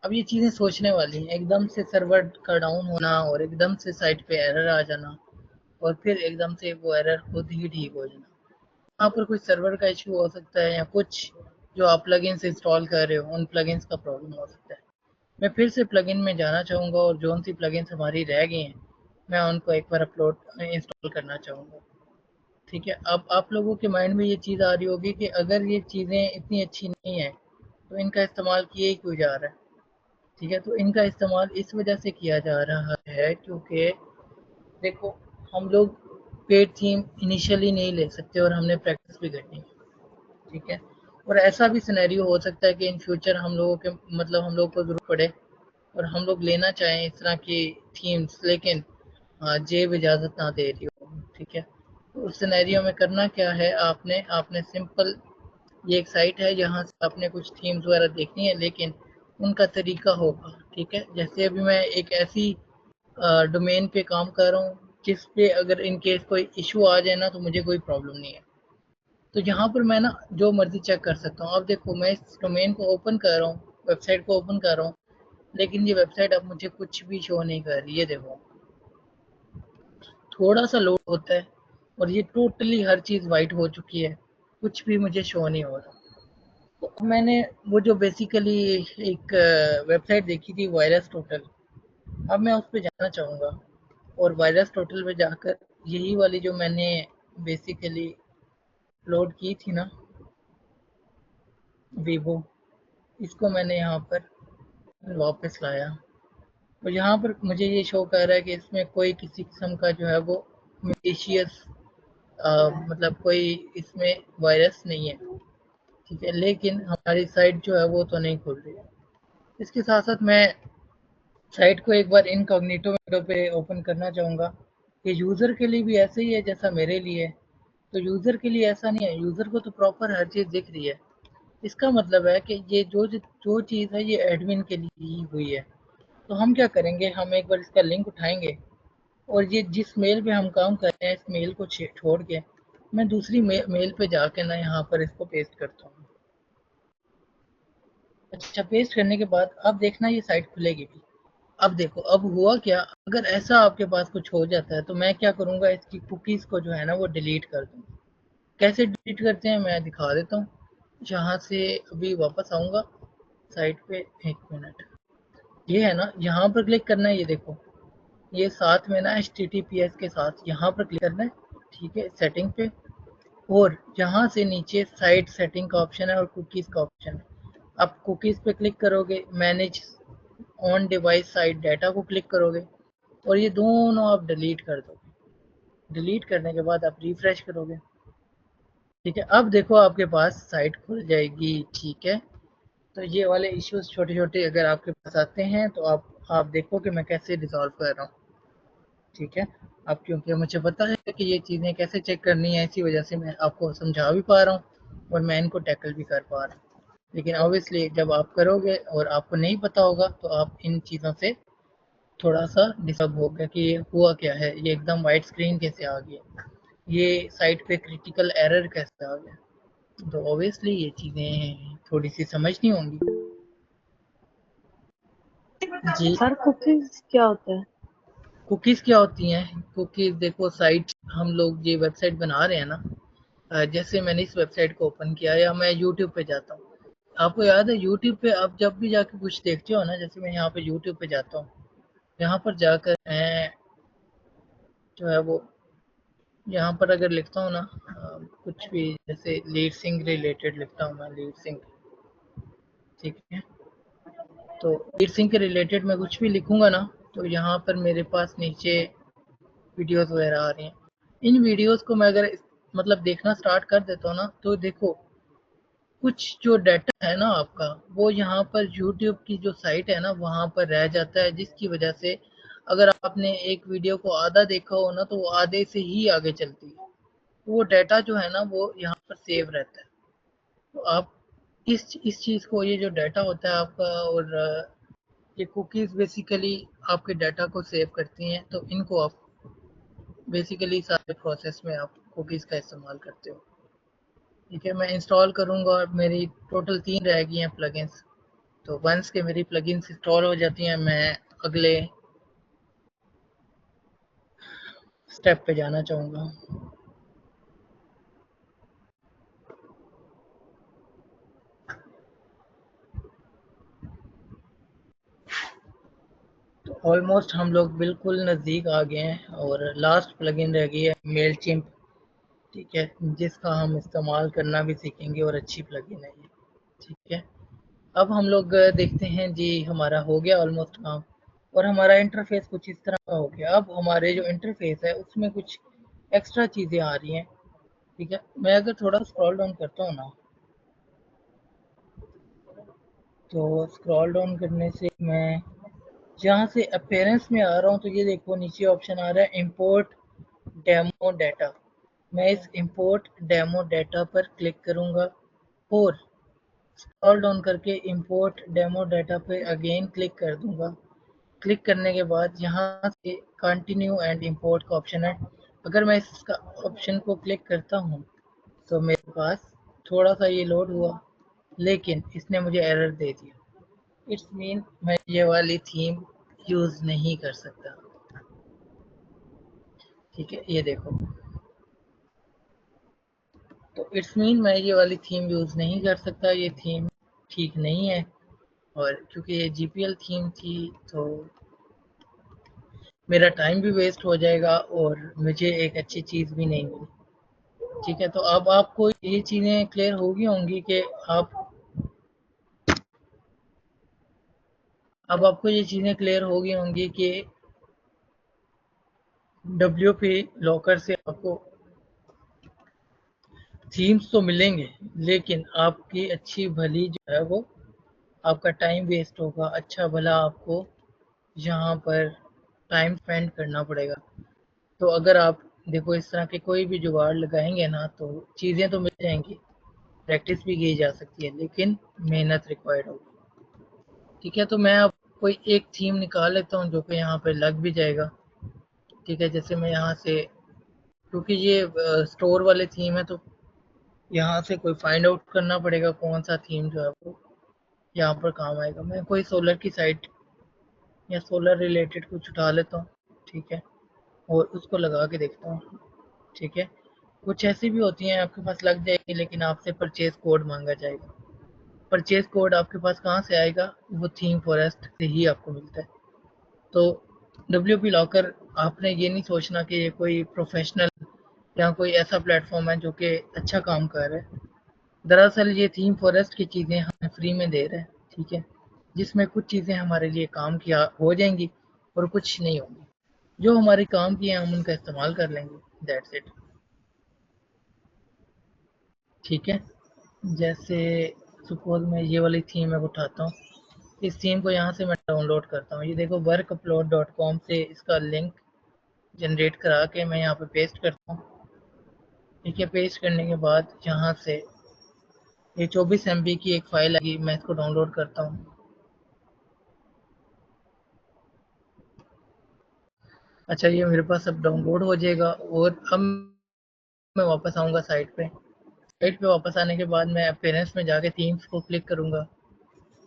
अब ये चीज़ें सोचने वाली हैं। एकदम से सर्वर का डाउन होना और एकदम से साइट पे एरर आ जाना, और फिर एकदम से वो एरर खुद ही ठीक हो जाना। यहाँ पर कुछ सर्वर का इशू हो सकता है, या कुछ जो आप प्लगइन्स इंस्टॉल कर रहे हो उन प्लगइन्स का प्रॉब्लम हो सकता है। मैं फिर से प्लगइन में जाना चाहूँगा और जो सी प्लगइन्स हमारी रह गई हैं मैं उनको एक बार अपलोड इंस्टॉल करना चाहूँगा, ठीक है। अब आप लोगों के माइंड में ये चीज़ आ रही होगी कि अगर ये चीज़ें इतनी अच्छी नहीं है तो इनका इस्तेमाल किए ही क्यों जा रहा है। ठीक है। तो इनका इस्तेमाल इस वजह से किया जा रहा है क्योंकि देखो हम लोग पेड थीम इनिशियली नहीं ले सकते और हमने प्रैक्टिस भी करनी है, ठीक है। और ऐसा भी सिनेरियो हो सकता है कि इन फ्यूचर हम लोगों के मतलब हम लोग को जरूरत पड़े और हम लोग लेना चाहें इस तरह की थीम्स, लेकिन जेब इजाज़त ना दे रही हो, ठीक है। तो उस सिनेरियो में करना क्या है, आपने आपने सिंपल ये एक साइट है जहाँ से आपने कुछ थीम्स वगैरह देखनी है, लेकिन उनका तरीका होगा, ठीक है। जैसे अभी मैं एक ऐसी डोमेन पे काम कर रहा हूँ जिस पे अगर इन केस कोई इशू आ जाए ना तो मुझे कोई प्रॉब्लम नहीं है, तो यहाँ पर मैं ना जो मर्जी चेक कर सकता हूँ। अब देखो मैं इस डोमेन को ओपन कर रहा हूँ, वेबसाइट को ओपन कर रहा हूँ, लेकिन ये वेबसाइट अब मुझे कुछ भी शो नहीं कर रही है। देखो थोड़ा सा लोड होता है और ये टोटली हर चीज़ वाइट हो चुकी है, कुछ भी मुझे शो नहीं हो रहा। तो मैंने वो जो बेसिकली एक वेबसाइट देखी थी वायरस टोटल, अब मैं उस पर जाना चाहूँगा और वायरस टोटल पे जाकर यही वाली जो मैंने बेसिकली लोड की थी ना वीवो, इसको मैंने यहाँ पर वापस लाया और यहाँ पर मुझे ये शो कर रहा है कि इसमें कोई किसी किस्म का जो है वो मिलीशियस मतलब कोई इसमें वायरस नहीं है, ठीक है। लेकिन हमारी साइट जो है वो तो नहीं खुल रही है। इसके साथ साथ मैं साइट को एक बार इनकॉग्निटो मोड पे ओपन करना चाहूँगा कि यूज़र के लिए भी ऐसे ही है जैसा मेरे लिए है। तो यूज़र के लिए ऐसा नहीं है, यूज़र को तो प्रॉपर हर चीज़ दिख रही है। इसका मतलब है कि ये जो चीज़ है ये एडमिन के लिए ही हुई है। तो हम क्या करेंगे, हम एक बार इसका लिंक उठाएंगे और ये जिस मेल पे हम काम कर रहे हैं इस मेल को छोड़ के मैं दूसरी मेल पे जाके ना यहाँ पर इसको पेस्ट करता हूँ। अच्छा, पेस्ट करने के बाद अब देखना ये साइट खुलेगी भी। अब देखो अब हुआ क्या, अगर ऐसा आपके पास कुछ हो जाता है तो मैं क्या करूँगा, इसकी कुकीज़ को जो है ना वो डिलीट कर दूँगा। कैसे डिलीट करते हैं मैं दिखा देता हूँ। यहाँ से अभी वापस आऊँगा साइट पे, एक मिनट। ये है ना, यहाँ पर क्लिक करना है, ये देखो ये साथ में ना HTTPS के साथ यहाँ पर क्लिक करना है, ठीक है, सेटिंग पे। और यहाँ से नीचे साइट सेटिंग का ऑप्शन है और कुकीज़ का ऑप्शन है। आप कुकीज़ पे क्लिक करोगे, manage on device site data को क्लिक करोगे और ये दोनों आप डिलीट कर दोगे। डिलीट करने के बाद आप रिफ्रेश करोगे, ठीक है। अब देखो आपके पास साइट खुल जाएगी, ठीक है। तो ये वाले इश्यूज छोटे छोटे अगर आपके पास आते हैं तो आप देखो कि मैं कैसे रिजॉल्व कर रहा हूँ, ठीक है। अब क्योंकि मुझे पता है कि ये चीज़ें कैसे चेक करनी है, इसी वजह से मैं आपको समझा भी पा रहा हूँ और मैं इनको टैकल भी कर पा रहा हूँ। लेकिन ऑब्वियसली जब आप करोगे और आपको नहीं पता होगा तो आप इन चीज़ों से थोड़ा सा डिस्टर्ब होगा कि ये हुआ क्या है, ये एकदम वाइट स्क्रीन कैसे आ गया, ये साइट पे क्रिटिकल एरर कैसे आ गया। तो ऑब्वियसली ये चीज़ें थोड़ी सी समझनी होंगी जी।
सर कुकीज क्या होता है?
कुकीज़ क्या होती हैं? कुकीज़ देखो साइट हम लोग ये वेबसाइट बना रहे हैं ना, जैसे मैंने इस वेबसाइट को ओपन किया या मैं यूट्यूब पे जाता हूँ, आपको याद है यूट्यूब पे आप जब भी जाके कुछ देखते हो ना, जैसे मैं यहाँ पे यूट्यूब पे जाता हूँ, यहाँ पर जाकर मैं जो है वो यहाँ पर अगर लिखता हूँ ना कुछ भी, जैसे लीड सिंह रिलेटेड लिखता हूँ मैं, लीड सिंह, ठीक है। तो लीड सिंह के रिलेटेड मैं कुछ भी लिखूंगा ना तो यहाँ पर मेरे पास नीचे वीडियोस वगैरह आ रही हैं। इन वीडियोस को मैं अगर मतलब देखना स्टार्ट कर देता हूँ ना तो देखो कुछ जो डाटा है ना आपका वो यहाँ पर यूट्यूब की जो साइट है ना वहाँ पर रह जाता है, जिसकी वजह से अगर आपने एक वीडियो को आधा देखा हो ना तो वो आधे से ही आगे चलती है, तो वो डाटा जो है ना वो यहाँ पर सेव रहता है। तो आप इस चीज़ को, ये जो डाटा होता है आपका और ये कुकीज़ बेसिकली आपके डाटा को सेव करती हैं, तो इनको आप बेसिकली सारे प्रोसेस में आप कुकीज़ का इस्तेमाल करते हो, ठीक है। मैं इंस्टॉल करूँगा और मेरी टोटल 3 रह गई हैं प्लगइन्स। तो वंस के मेरी प्लगइन्स इंस्टॉल हो जाती हैं मैं अगले स्टेप पे जाना चाहूँगा। तो ऑलमोस्ट हम लोग बिल्कुल नज़दीक आ गए हैं और लास्ट प्लगइन रह गई है मेलचिम्प, ठीक है, जिसका हम इस्तेमाल करना भी सीखेंगे और अच्छी प्लगइन है ये, ठीक है। अब हम लोग देखते हैं जी, हमारा हो गया ऑलमोस्ट काम और हमारा इंटरफेस कुछ इस तरह का हो गया। अब हमारे जो इंटरफेस है उसमें कुछ एक्स्ट्रा चीज़ें आ रही हैं। ठीक है, मैं अगर थोड़ा स्क्रॉल डाउन करता हूँ ना, तो स्क्रॉल डाउन करने से मैं जहाँ से अपीयरेंस में आ रहा हूँ, तो ये देखो नीचे ऑप्शन आ रहा है इंपोर्ट डेमो डाटा। मैं इस इंपोर्ट डेमो डाटा पर क्लिक करूँगा और स्क्रॉल डाउन करके इंपोर्ट डेमो डाटा पे अगेन क्लिक कर दूंगा। क्लिक करने के बाद यहाँ से कंटिन्यू एंड इंपोर्ट का ऑप्शन है। अगर मैं इसका ऑप्शन को क्लिक करता हूँ तो मेरे पास थोड़ा सा ये लोड हुआ, लेकिन इसने मुझे एरर दे दिया। इट्स मीन मैं ये वाली थीम यूज़ नहीं कर सकता। ठीक है, ये देखो, तो इट्स मीन मैं ये वाली थीम यूज़ नहीं कर सकता। ये थीम ठीक नहीं है, और क्योंकि ये जीपीएल थीम थी तो मेरा टाइम भी वेस्ट हो जाएगा और मुझे एक अच्छी चीज़ भी नहीं मिली। ठीक है, तो अब आपको ये चीज़ें क्लियर होगी होंगी कि अब आपको ये चीज़ें क्लियर होगी होंगी कि डब्ल्यूपी लॉकर से आपको थीम्स तो मिलेंगे, लेकिन आपकी अच्छी भली जो है वो आपका टाइम वेस्ट होगा। अच्छा भला आपको यहाँ पर टाइम स्पेंड करना पड़ेगा। तो अगर आप देखो इस तरह के कोई भी जुगाड़ लगाएंगे ना, तो चीज़ें तो मिल जाएंगी, प्रैक्टिस भी की जा सकती है, लेकिन मेहनत रिक्वायर्ड होगी। ठीक है, तो मैं अब कोई एक थीम निकाल लेता हूँ जो कि यहाँ पे लग भी जाएगा। ठीक है, जैसे मैं यहाँ से, क्योंकि ये स्टोर वाले थीम है, तो यहाँ से कोई फाइंड आउट करना पड़ेगा कौन सा थीम जो है वो यहाँ पर काम आएगा। मैं कोई सोलर की साइट या सोलर रिलेटेड कुछ उठा लेता हूँ। ठीक है, और उसको लगा के देखता हूँ। ठीक है, कुछ ऐसी भी होती हैं आपके पास लग जाएगी, लेकिन आपसे परचेज कोड मांगा जाएगा। परचेज कोड आपके पास कहाँ से आएगा? वो थीम फॉरेस्ट से ही आपको मिलता है। तो डब्ल्यूपी लॉकर, आपने ये नहीं सोचना कि ये कोई प्रोफेशनल या कोई ऐसा प्लेटफॉर्म है जो कि अच्छा काम कर रहा है। दरअसल ये थीम फॉरेस्ट की चीज़ें हमें फ्री में दे रहे हैं। ठीक है, जिसमें कुछ चीज़ें हमारे लिए काम किया हो जाएंगी और कुछ नहीं होंगी। जो हमारे काम की हैं हम उनका इस्तेमाल कर लेंगे, दैट्स इट। ठीक है, जैसे सपोज मैं ये वाली थीम मैं उठाता हूँ, इस थीम को यहाँ से मैं डाउनलोड करता हूँ। ये देखो workupload.com से इसका लिंक जनरेट करा के मैं यहाँ पे पेस्ट करता हूँ। ठीक है, पेस्ट करने के बाद यहाँ से ये 24 MB की एक फ़ाइल आएगी, मैं इसको डाउनलोड करता हूँ। अच्छा, ये मेरे पास अब डाउनलोड हो जाएगा और अब मैं वापस आऊँगा साइट पे। साइट पे वापस आने के बाद मैं अपीयरेंस में जाके थीम्स को क्लिक करूँगा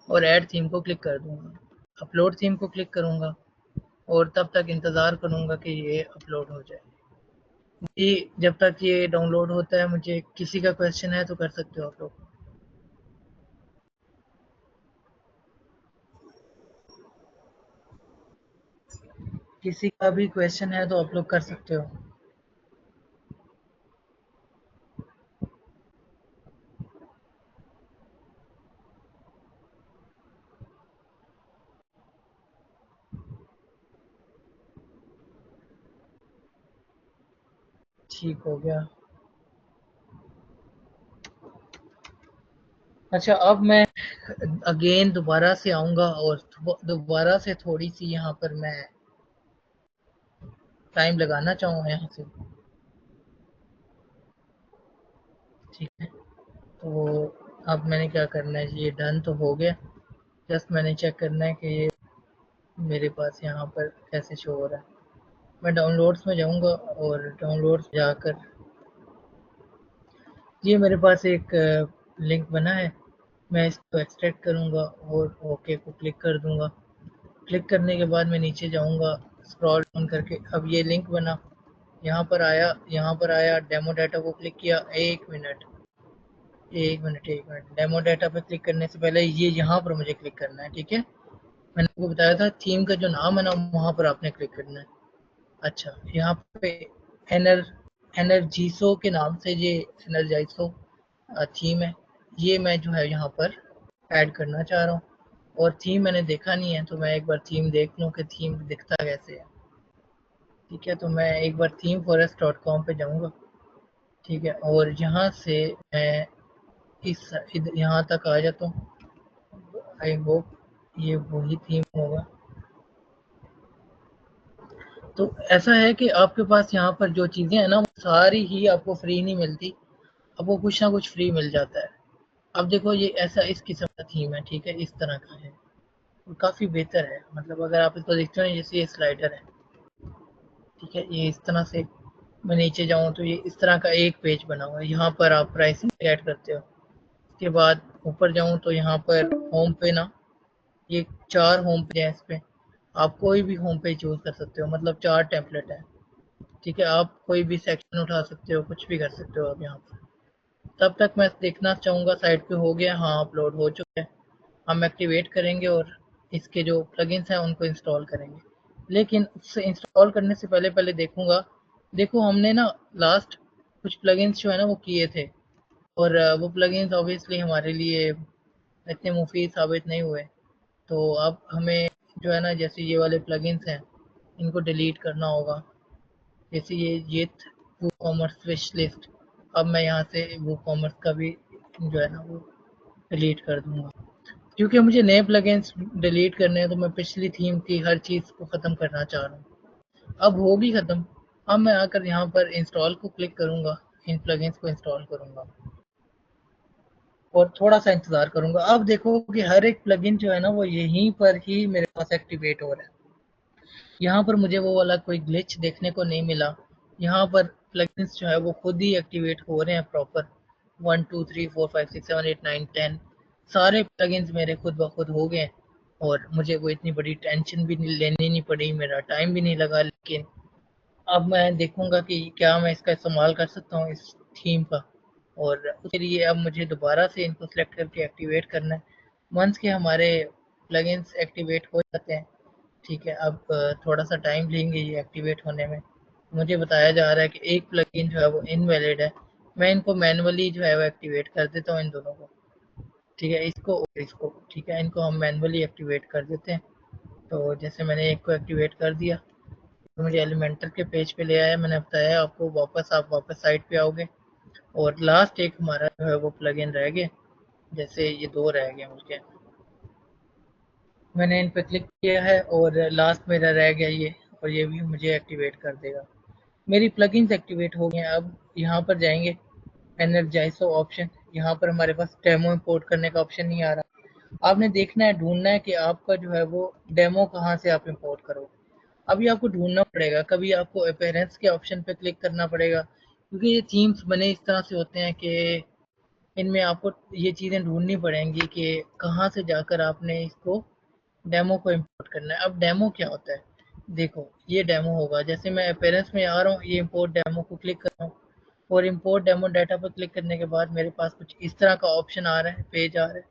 और ऐड थीम को क्लिक कर दूँगा। अपलोड थीम को क्लिक करूँगा और तब तक इंतज़ार करूँगा कि ये अपलोड हो जाए। जी, जब तक ये डाउनलोड होता है, मुझे किसी का क्वेश्चन है तो कर सकते हो आप लोग। किसी का भी क्वेश्चन है तो आप लोग कर सकते हो। ठीक हो गया। अच्छा, अब मैं अगेन दोबारा से आऊँगा और दोबारा से थोड़ी सी यहाँ पर मैं टाइम लगाना चाहूँगा यहाँ से। ठीक है, तो अब मैंने क्या करना है, ये डन तो हो गया। जस्ट मैंने चेक करना है कि ये मेरे पास यहाँ पर कैसे शो हो रहा है। मैं डाउनलोड्स में जाऊँगा और डाउनलोड्स जाकर ये मेरे पास एक लिंक बना है, मैं इसको एक्सट्रैक्ट करूँगा और ओके को क्लिक कर दूँगा। क्लिक करने के बाद मैं नीचे जाऊँगा, स्क्रॉल डाउन करके अब ये लिंक बना, यहाँ पर आया डेमो डाटा को क्लिक किया। एक मिनट, डेमो डाटा पे क्लिक करने से पहले ये यहाँ पर मुझे क्लिक करना है। ठीक है, मैंने आपको बताया था थीम का जो नाम है ना, वहाँ पर आपने क्लिक करना है। अच्छा, यहाँ पे एनर एनर्जीसो के नाम से ये एनर्जाइसो थीम है, ये मैं जो है यहाँ पर ऐड करना चाह रहा हूँ और थीम मैंने देखा नहीं है, तो मैं एक बार थीम देख लूँ कि थीम दिखता कैसे है। ठीक है, तो मैं एक बार themeforest.com पे जाऊँगा। ठीक है, और यहाँ से मैं इस यहाँ तक आ जाता हूँ। आई होप ये वही थीम होगा। तो ऐसा है कि आपके पास यहाँ पर जो चीज़ें हैं ना, वो सारी ही आपको फ्री नहीं मिलती, आपको कुछ ना कुछ फ्री मिल जाता है। अब देखो ये ऐसा इस किस्म का थीम है, ठीक है, इस तरह का है और काफ़ी बेहतर है। मतलब अगर आप इसको देखते हो जैसे ये स्लाइडर है, ठीक है, ये इस तरह से मैं नीचे जाऊँ तो ये इस तरह का एक पेज बना हुआ है। यहाँ पर आप प्राइसिंग ऐड करते हो। उसके बाद ऊपर जाऊँ तो यहाँ पर होम पे ना, ये 4 होम पेज हैं। इस पे आप कोई भी होम पेज चूज़ कर सकते हो, मतलब 4 टेम्पलेट है। ठीक है, आप कोई भी सेक्शन उठा सकते हो, कुछ भी कर सकते हो आप यहाँ पर। तब तक मैं देखना चाहूँगा साइट पे हो गया, हाँ अपलोड हो चुका है। हम एक्टिवेट करेंगे और इसके जो प्लगइन्स हैं उनको इंस्टॉल करेंगे। लेकिन उससे इंस्टॉल करने से पहले पहले देखूंगा, देखो हमने ना लास्ट कुछ प्लगइन्स जो है ना वो किए थे और वो प्लगइन्स ऑब्वियसली हमारे लिए इतने मुफीद साबित नहीं हुए। तो अब हमें जो है ना, जैसे ये वाले प्लगइन्स हैं इनको डिलीट करना होगा। जैसे ये वूकॉमर्स विश लिस्ट, अब मैं यहाँ से वूकॉमर्स का भी जो है ना वो डिलीट कर दूंगा, क्योंकि मुझे नए प्लगइन्स डिलीट करने हैं। तो मैं पिछली थीम की हर चीज़ को ख़त्म करना चाह रहा हूँ। अब होगी ख़त्म। अब मैं आकर यहाँ पर इंस्टॉल को क्लिक करूँगा, इन प्लगइन्स को इंस्टॉल करूँगा और थोड़ा सा इंतज़ार करूँगा। अब देखो कि हर एक प्लगइन जो है ना वो यहीं पर ही मेरे पास एक्टिवेट हो रहा है। यहाँ पर मुझे वो वाला कोई ग्लिच देखने को नहीं मिला। यहाँ पर प्लगइन्स जो है वो खुद ही एक्टिवेट हो रहे हैं प्रॉपर। 1 2 3 4 5 6 7 8 9 10 सारे प्लगइन्स मेरे खुद ब खुद हो गए और मुझे वो इतनी बड़ी टेंशन भी लेनी नहीं पड़ी, मेरा टाइम भी नहीं लगा। लेकिन अब मैं देखूंगा कि क्या मैं इसका इस्तेमाल कर सकता हूँ इस थीम का, और उसके लिए अब मुझे दोबारा से इनको सेलेक्ट करके एक्टिवेट करना है। वंस के हमारे प्लगइन्स एक्टिवेट हो जाते हैं, ठीक है, अब थोड़ा सा टाइम लेंगे ये एक्टिवेट होने में। मुझे बताया जा रहा है कि एक प्लगइन जो है वो इनवैलिड है। मैं इनको मैनुअली जो है वो एक्टिवेट कर देता हूँ इन दोनों को। ठीक है, इसको और इसको, ठीक है, इनको हम मैनुअली एक्टिवेट कर देते हैं। तो जैसे मैंने एक को एक्टिवेट कर दिया तो मुझे एलिमेंटर के पेज पे ले आया। मैंने बताया आपको, आप वापस साइट पे आओगे और लास्ट एक हमारा जो है वो प्लगइन रह गया। जैसे ये 2 रह गए मुझे, मैंने इन पे क्लिक किया है और लास्ट मेरा रह गया ये, और ये भी मुझे एक्टिवेट कर देगा। मेरी प्लगइन्स एक्टिवेट हो गए हैं। अब यहाँ पर जाएंगे एनर्जाइजो ऑप्शन, यहाँ पर हमारे पास डेमो इंपोर्ट करने का ऑप्शन नहीं आ रहा। आपने देखना है, ढूंढना है कि आपका जो है वो डेमो कहाँ से आप इंपोर्ट करोगे। अभी आपको ढूंढना पड़ेगा, कभी आपको अपीयरेंस के ऑप्शन पे क्लिक करना पड़ेगा, क्योंकि ये थीम्स बने इस तरह से होते हैं कि इनमें आपको ये चीज़ें ढूंढनी पड़ेंगी कि कहाँ से जाकर आपने इसको डेमो को इंपोर्ट करना है। अब डेमो क्या होता है, देखो ये डेमो होगा। जैसे मैं अपीयरेंस में आ रहा हूँ, ये इंपोर्ट डेमो को क्लिक कर रहा हूँ और इंपोर्ट डेमो डाटा पर क्लिक करने के बाद मेरे पास कुछ इस तरह का ऑप्शन आ रहा है, पेज आ रहा है,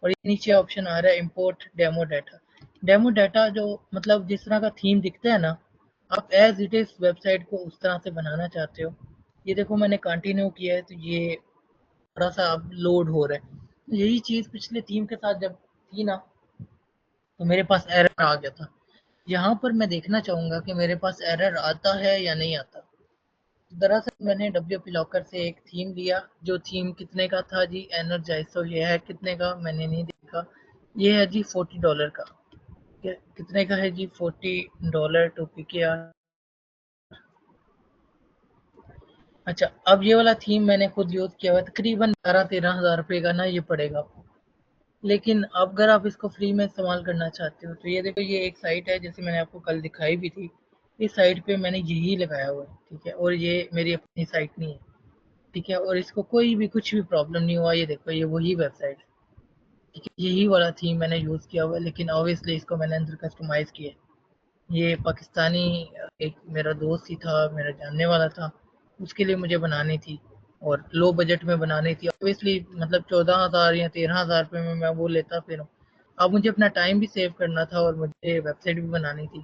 और नीचे ऑप्शन आ रहा है import demo data. Demo data जो मतलब जिस तरह का थीम दिखता है ना, आप एज इट इज वेबसाइट को उस तरह से बनाना चाहते हो। ये देखो मैंने कंटिन्यू किया है तो ये थोड़ा सा अब लोड हो रहा है। तो यही चीज़ पिछले थीम के साथ जब थी ना, तो मेरे पास एरर आ गया था। यहाँ पर मैं देखना चाहूँगा कि मेरे पास एरर आता है या नहीं आता। दरअसल मैंने WP लॉकर से एक थीम लिया, जो थीम कितने का था जी, एनर्जाइजो। ये है कितने का मैंने नहीं देखा, ये है जी $40 का। कितने का है जी, $40 टू PKR। अच्छा, अब ये वाला थीम मैंने खुद यूज़ किया हुआ है, तकरीबन 12-13 हज़ार रुपये का ना ये पड़ेगा आपको। लेकिन अब अगर आप इसको फ्री में इस्तेमाल करना चाहते हो तो ये देखो, ये एक साइट है जैसे मैंने आपको कल दिखाई भी थी। इस साइट पे मैंने यही लगाया हुआ है, ठीक है, और ये मेरी अपनी साइट नहीं है, ठीक है, और इसको कोई भी कुछ भी प्रॉब्लम नहीं हुआ। ये देखो, ये वही वेबसाइट है, ठीक है, यही वाला थीम मैंने यूज़ किया हुआ है, लेकिन ऑब्वियसली इसको मैंने अंदर कस्टमाइज़ किया है। ये पाकिस्तानी एक मेरा दोस्त ही था, मेरा जानने वाला था, उसके लिए मुझे बनानी थी और लो बजट में बनानी थी। ऑब्वियसली मतलब 14,000 या 13,000 रुपये में मैं वो लेता फिर। अब मुझे अपना टाइम भी सेव करना था और मुझे वेबसाइट भी बनानी थी।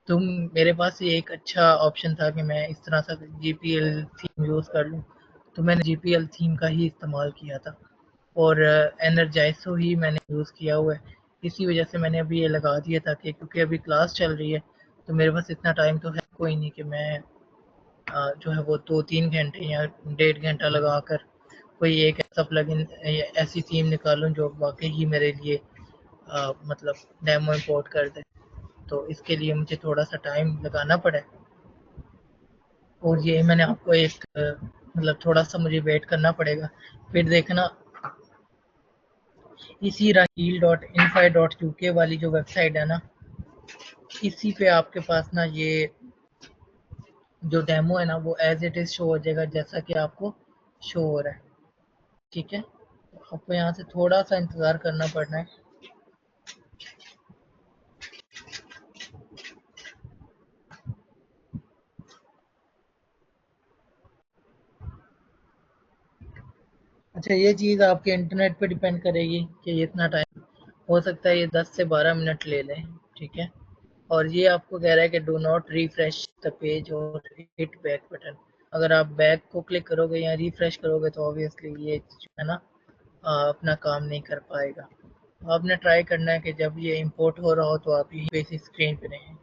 तो मेरे पास ये एक अच्छा ऑप्शन था कि मैं इस तरह से GPL थीम यूज़ कर लूँ। तो मैंने GPL थीम का ही इस्तेमाल किया था। और एनर्जाइजो ही मैंने यूज़ किया हुआ है। इसी वजह से मैंने अभी ये लगा दिया था कि क्योंकि अभी क्लास चल रही है तो मेरे पास इतना टाइम तो है कोई नहीं कि मैं जो है वो 2-3 घंटे या 1.5 घंटा लगाकर कोई एक ऐसा प्लगइन ऐसी थीम निकालूं जो वाकई ही मेरे लिए मतलब डेमो इंपोर्ट कर दे। तो इसके लिए मुझे थोड़ा सा टाइम लगाना पड़ा और ये मैंने आपको एक मतलब थोड़ा सा मुझे वेट करना पड़ेगा। फिर देखना इसी raheel.infi.uk वाली जो वेबसाइट है ना, इसी पे आपके पास ना ये जो डेमो है ना वो एज इट इज शो हो जाएगा जैसा कि आपको शो हो रहा है। ठीक है, आपको यहाँ से थोड़ा सा इंतज़ार करना पड़ना है। अच्छा, ये चीज़ आपके इंटरनेट पे डिपेंड करेगी कि ये इतना टाइम हो सकता है, ये 10 से 12 मिनट ले लें। ठीक है, और ये आपको कह रहा है कि do not refresh the page और हिट बैक बटन। अगर आप बैक को क्लिक करोगे या रिफ्रेश करोगे तो ऑब्वियसली ये जो है ना अपना काम नहीं कर पाएगा। आपने ट्राई करना है कि जब ये इंपोर्ट हो रहा हो तो आप यहीं पे इसी स्क्रीन पे रहें।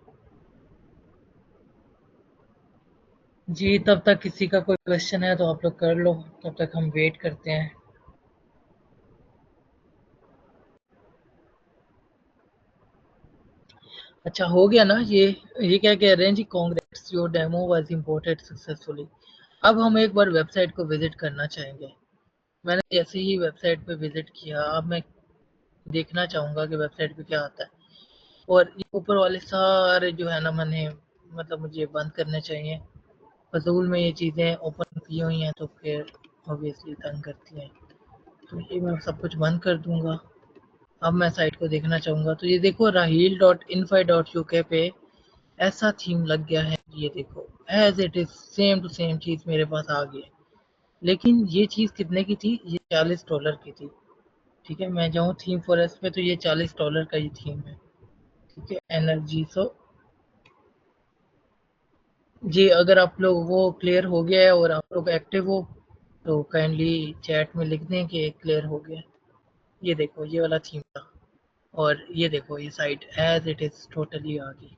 जी, तब तक किसी का कोई क्वेश्चन है तो आप लोग कर लो, तब तक हम वेट करते हैं। अच्छा, हो गया ना ये क्या कह रहे हैं जी, congrats your demo was imported successfully. अब हम एक बार वेबसाइट को विजिट करना चाहेंगे। मैंने जैसे ही वेबसाइट पे विजिट किया, अब मैं देखना चाहूँगा कि वेबसाइट पे क्या आता है। और ये ऊपर वाले सारे जो है ना मैंने मतलब मुझे बंद करने चाहिए। फजूल में ये चीज़ें ओपन की हुई हैं तो फिर ऑब्वियसली तंग करती हैं। तो ये मैं सब कुछ बंद कर दूंगा। अब मैं साइट को देखना चाहूँगा तो ये देखो raheel.infi.uk पे ऐसा थीम लग गया है। ये देखो as it is same to same चीज़ मेरे पास आ गई है। लेकिन ये चीज़ कितने की थी? ये $40 की थी। ठीक है, मैं जाऊँ थीम फॉरेस्ट पे तो ये $40 का ये थीम है। ठीक है, एनर्जी सो जी, अगर आप लोग वो क्लियर हो गया है और आप लोग एक्टिव हो तो काइंडली चैट में लिख दें कि क्लियर हो गया। ये देखो ये वाला थीम था और ये देखो ये site as it is totally आ गई।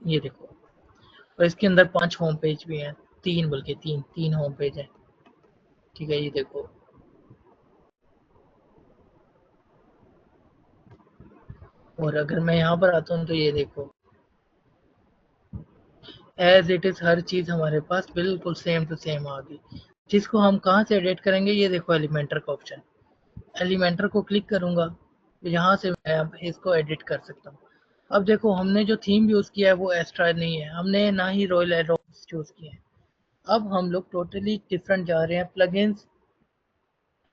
ये देखो, और इसके अंदर 5 होम पेज भी हैं, 3 बल्कि 3 होम पेज हैं। ठीक है, ये देखो, और अगर मैं यहाँ पर आता हूँ तो ये देखो एज इट इज हर चीज़ हमारे पास बिल्कुल सेम टू सेम आ गई। जिसको हम कहाँ से एडिट करेंगे? ये देखो एलिमेंटर का ऑप्शन, एलिमेंटर को क्लिक करूंगा तो यहाँ से मैं अब इसको एडिट कर सकता हूँ। अब देखो हमने जो थीम यूज़ किया है वो एस्ट्रा नहीं है, हमने ना ही रॉयल एडोब्स चूज़ किए हैं। अब हम लोग टोटली डिफरेंट जा रहे हैं। प्लगइन्स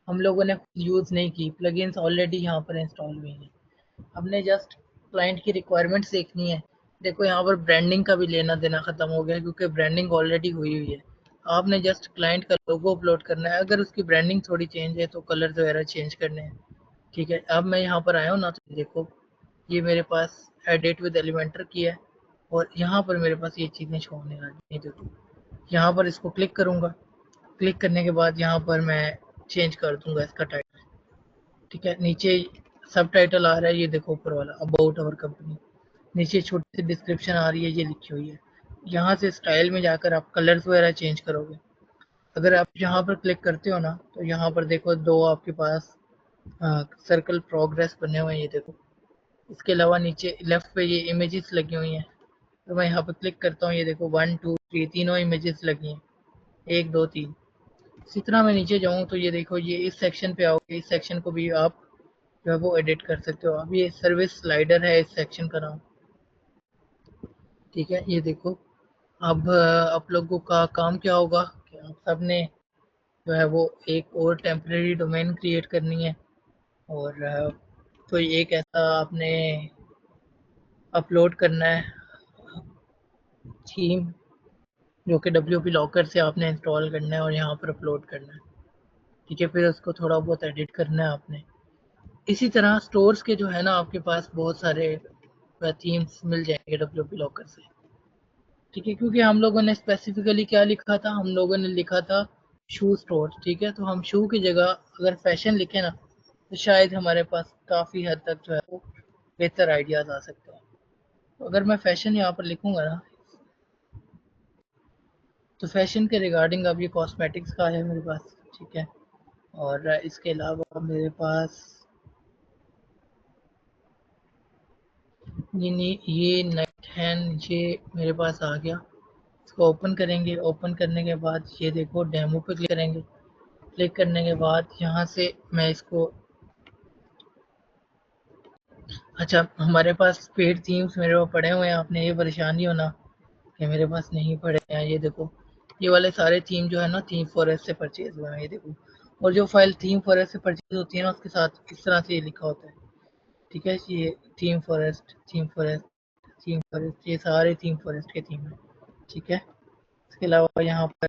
हम लोगों ने यूज़ नहीं की, प्लगइन्स ऑलरेडी यहाँ पर इंस्टॉल हुई हैं। हमने जस्ट क्लाइंट की रिक्वायरमेंट्स देखनी है। देखो यहाँ पर ब्रांडिंग का भी लेना देना ख़त्म हो गया क्योंकि ब्रांडिंग ऑलरेडी हुई हुई है। आपने जस्ट क्लाइंट का लोगो अपलोड करना है। अगर उसकी ब्रांडिंग थोड़ी चेंज है तो कलर वगैरह चेंज करने हैं। ठीक है, अब मैं यहाँ पर आया हूँ ना तो देखो ये मेरे पास एडिट विद एलिमेंटर की है और यहाँ पर मेरे पास ये चीज़ें शो होने लगी। देखो यहाँ पर इसको क्लिक करूँगा, क्लिक करने के बाद यहाँ पर मैं चेंज कर दूँगा इसका टाइटल। ठीक है, नीचे सब टाइटल आ रहा है, ये देखो ऊपर वाला अबाउट आवर कंपनी। नीचे छोटी सी डिस्क्रिप्शन आ रही है, ये लिखी हुई है। यहाँ से स्टाइल में जाकर आप कलर्स वगैरह चेंज करोगे। अगर आप यहाँ पर क्लिक करते हो ना तो यहाँ पर देखो दो आपके पास सर्कल प्रोग्रेस बने हुए हैं, ये देखो। इसके अलावा नीचे लेफ्ट पे ये इमेजेस लगी हुई हैं, तो मैं यहाँ पर क्लिक करता हूँ, ये देखो 1 2 3 तीनों इमेजेस लगी हैं, 1 2 3। इसी तरह मैं नीचे जाऊँ तो ये देखो ये इस सेक्शन पे आओगे, इस सेक्शन को भी आप जो है वो एडिट कर सकते हो। अब ये सर्विस स्लाइडर है इस सेक्शन का नाम। ठीक है, ये देखो अब आप लोगों का काम क्या होगा कि आप सब ने जो है वो एक और टेम्परेरी डोमेन क्रिएट करनी है और कोई एक ऐसा आपने अपलोड करना है थीम जो कि WP लॉकर से आपने इंस्टॉल करना है और यहाँ पर अपलोड करना है। ठीक है, फिर उसको थोड़ा बहुत एडिट करना है आपने। इसी तरह स्टोर्स के जो है ना आपके पास बहुत सारे थीम्स मिल जाएंगे WP लॉकर से। ठीक है, क्योंकि हम लोगों ने स्पेसिफिकली क्या लिखा था, हम लोगों ने लिखा था शू स्टोर। ठीक है, तो हम शू की जगह अगर फैशन लिखे ना, तो शायद हमारे पास काफ़ी हद तक जो है वो बेहतर आइडियाज़ आ सकते हैं। तो अगर मैं फैशन यहाँ पर लिखूंगा ना, तो फैशन के रिगार्डिंग अब ये कॉस्मेटिक्स का है मेरे पास। ठीक है, और इसके अलावा मेरे पास ये नाइट हैंड, ये मेरे पास आ गया। इसको ओपन करेंगे, ओपन करने के बाद ये देखो डेमो पे क्लिक करेंगे। क्लिक करने के बाद यहाँ से मैं इसको, अच्छा हमारे पास पेड थीम्स मेरे पास पड़े हुए हैं, आपने ये परेशान नहीं होना कि मेरे पास नहीं पड़े हैं। ये देखो ये वाले सारे थीम जो है ना, थीम फॉरेस्ट से परचेज हुए हैं, ये देखो। और जो फाइल थीम फॉरेस्ट से परचेज होती है ना, उसके साथ इस तरह से ये लिखा होता है। ठीक है, ये theme forest, theme forest, theme forest, ये सारे थीम फॉरेस्ट के थीम है। ठीक है, इसके अलावा यहाँ पर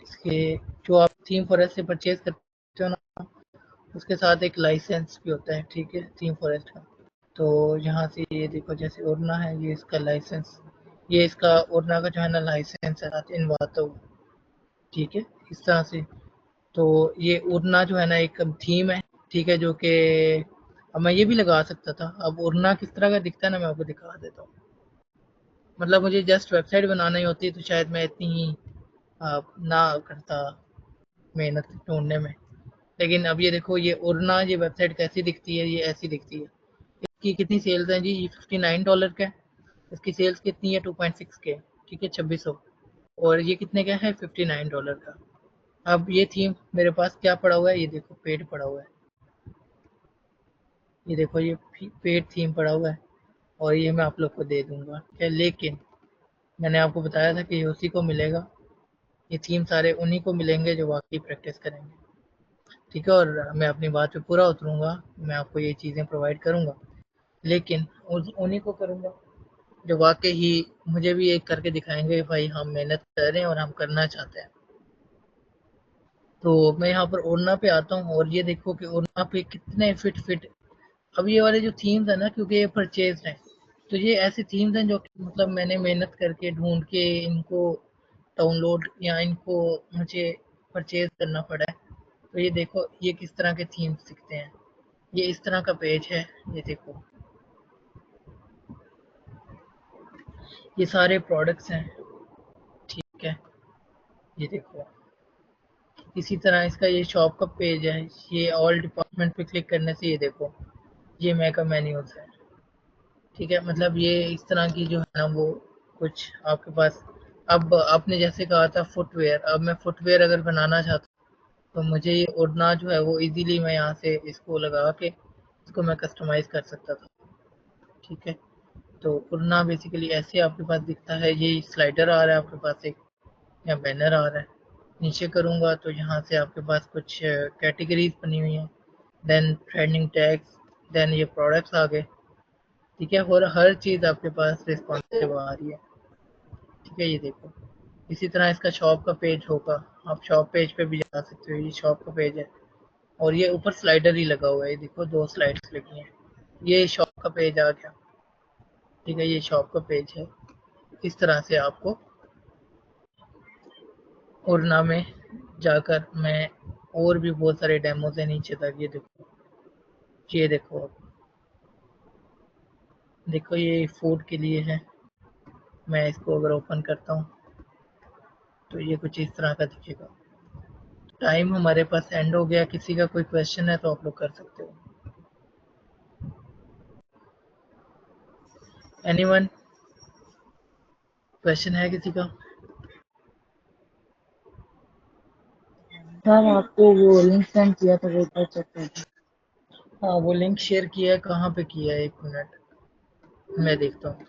इसके जो आप थीम फॉरेस्ट से परचेज करते हो ना, उसके साथ एक लाइसेंस भी होता है। ठीक है, थीम फॉरेस्ट का। तो यहाँ से ये देखो, जैसे ओरना है, ये इसका लाइसेंस, ये इसका ओरना का जो है ना लाइसेंस है साथ इनवातो। ठीक है, इस तरह से। तो ये ओरना जो है ना एक थीम है। ठीक है, जो कि अब मैं ये भी लगा सकता था। अब ओरना किस तरह का दिखता है ना, मैं आपको दिखा देता हूँ। मतलब मुझे जस्ट वेबसाइट बनानी होती तो शायद मैं इतनी ही ना करता मेहनत ढूंढने में। लेकिन अब ये देखो, ये ओरना, ये वेबसाइट कैसी दिखती है, ये ऐसी दिखती है। इसकी कितनी सेल्स हैं जी, ये $59 का है। इसकी सेल्स कितनी है, 2.6 के। ठीक है, 2600। और ये कितने का है, $59 का। अब ये थीम मेरे पास क्या पड़ा हुआ है, ये देखो पेड पड़ा हुआ है। ये देखो ये पेड थीम पड़ा हुआ है, और ये मैं आप लोग को दे दूंगा। क्या, लेकिन मैंने आपको बताया था कि ये उसी को मिलेगा। ये थीम सारे उन्हीं को मिलेंगे जो वाकई प्रैक्टिस करेंगे। ठीक है, और मैं अपनी बात पे पूरा उतरूंगा, मैं आपको ये चीज़ें प्रोवाइड करूंगा, लेकिन उन्हीं को करूंगा जो वाकई ही मुझे भी एक करके दिखाएंगे भाई हम मेहनत कर रहे हैं और हम करना चाहते हैं। तो मैं यहाँ पर ओरना पे आता हूँ, और ये देखो कि ओरना पे कितने फिट फिट। अब ये वाले जो थीम्स है ना, क्योंकि ये परचेज हैं, तो ये ऐसे थीम्स हैं जो कि मतलब मैंने मेहनत करके ढूंढ के इनको डाउनलोड या इनको मुझे परचेज करना पड़ा है। तो ये देखो ये किस तरह के थीम्स दिखते हैं। ये इस तरह का पेज है, ये देखो ये सारे प्रोडक्ट्स हैं। ठीक है, ये देखो इसी तरह इसका ये शॉप का पेज है। ये ऑल डिपार्टमेंट पे क्लिक करने से ये देखो ये मेकअप मेन्यूज है। ठीक है, मतलब ये इस तरह की जो है ना वो कुछ आपके पास। अब आपने जैसे कहा था फुटवेयर, अब मैं फुटवेयर अगर बनाना चाहता हूँ, तो मुझे ये उड़ना जो है वो इजीली मैं यहाँ से इसको लगा के इसको मैं कस्टमाइज कर सकता था। ठीक है, तो उड़ना बेसिकली ऐसे आपके पास दिखता है। ये स्लाइडर आ रहा है आपके पास एक, या बैनर आ रहा है। नीचे करूँगा तो यहाँ से आपके पास कुछ कैटेगरीज बनी हुई हैं। देन ट्रेंडिंग टैग्स, देन ये प्रोडक्ट्स आ गए। ठीक है, और हर चीज़ आपके पास रिस्पॉन्सिव आ रही है। ठीक है, ये देखो इसी तरह इसका शॉप का पेज होगा। आप शॉप पेज पे भी जा सकते हो, ये शॉप का पेज है। और ये ऊपर स्लाइडर ही लगा हुआ है, ये देखो 2 स्लाइड्स लगी हैं। ये शॉप का पेज आ गया। ठीक है, ये शॉप का पेज है। इस तरह से आपको उड़ना में जाकर मैं और भी बहुत सारे डेमोज है नीचे तक। ये देखो, ये देखो, देखो ये फूड के लिए है। मैं इसको अगर ओपन करता हूँ तो ये कुछ इस तरह का दिखेगा। टाइम हमारे पास एंड हो गया। किसी का कोई क्वेश्चन है तो आप लोग कर सकते हो। एनीवन, क्वेश्चन है किसी का?
सर आपको वो लिंक सेंड किया था, वो एक बार चेक कर दीजिए।
हाँ, वो लिंक शेयर किया है, कहाँ पे किया है, 1 मिनट मैं देखता हूँ।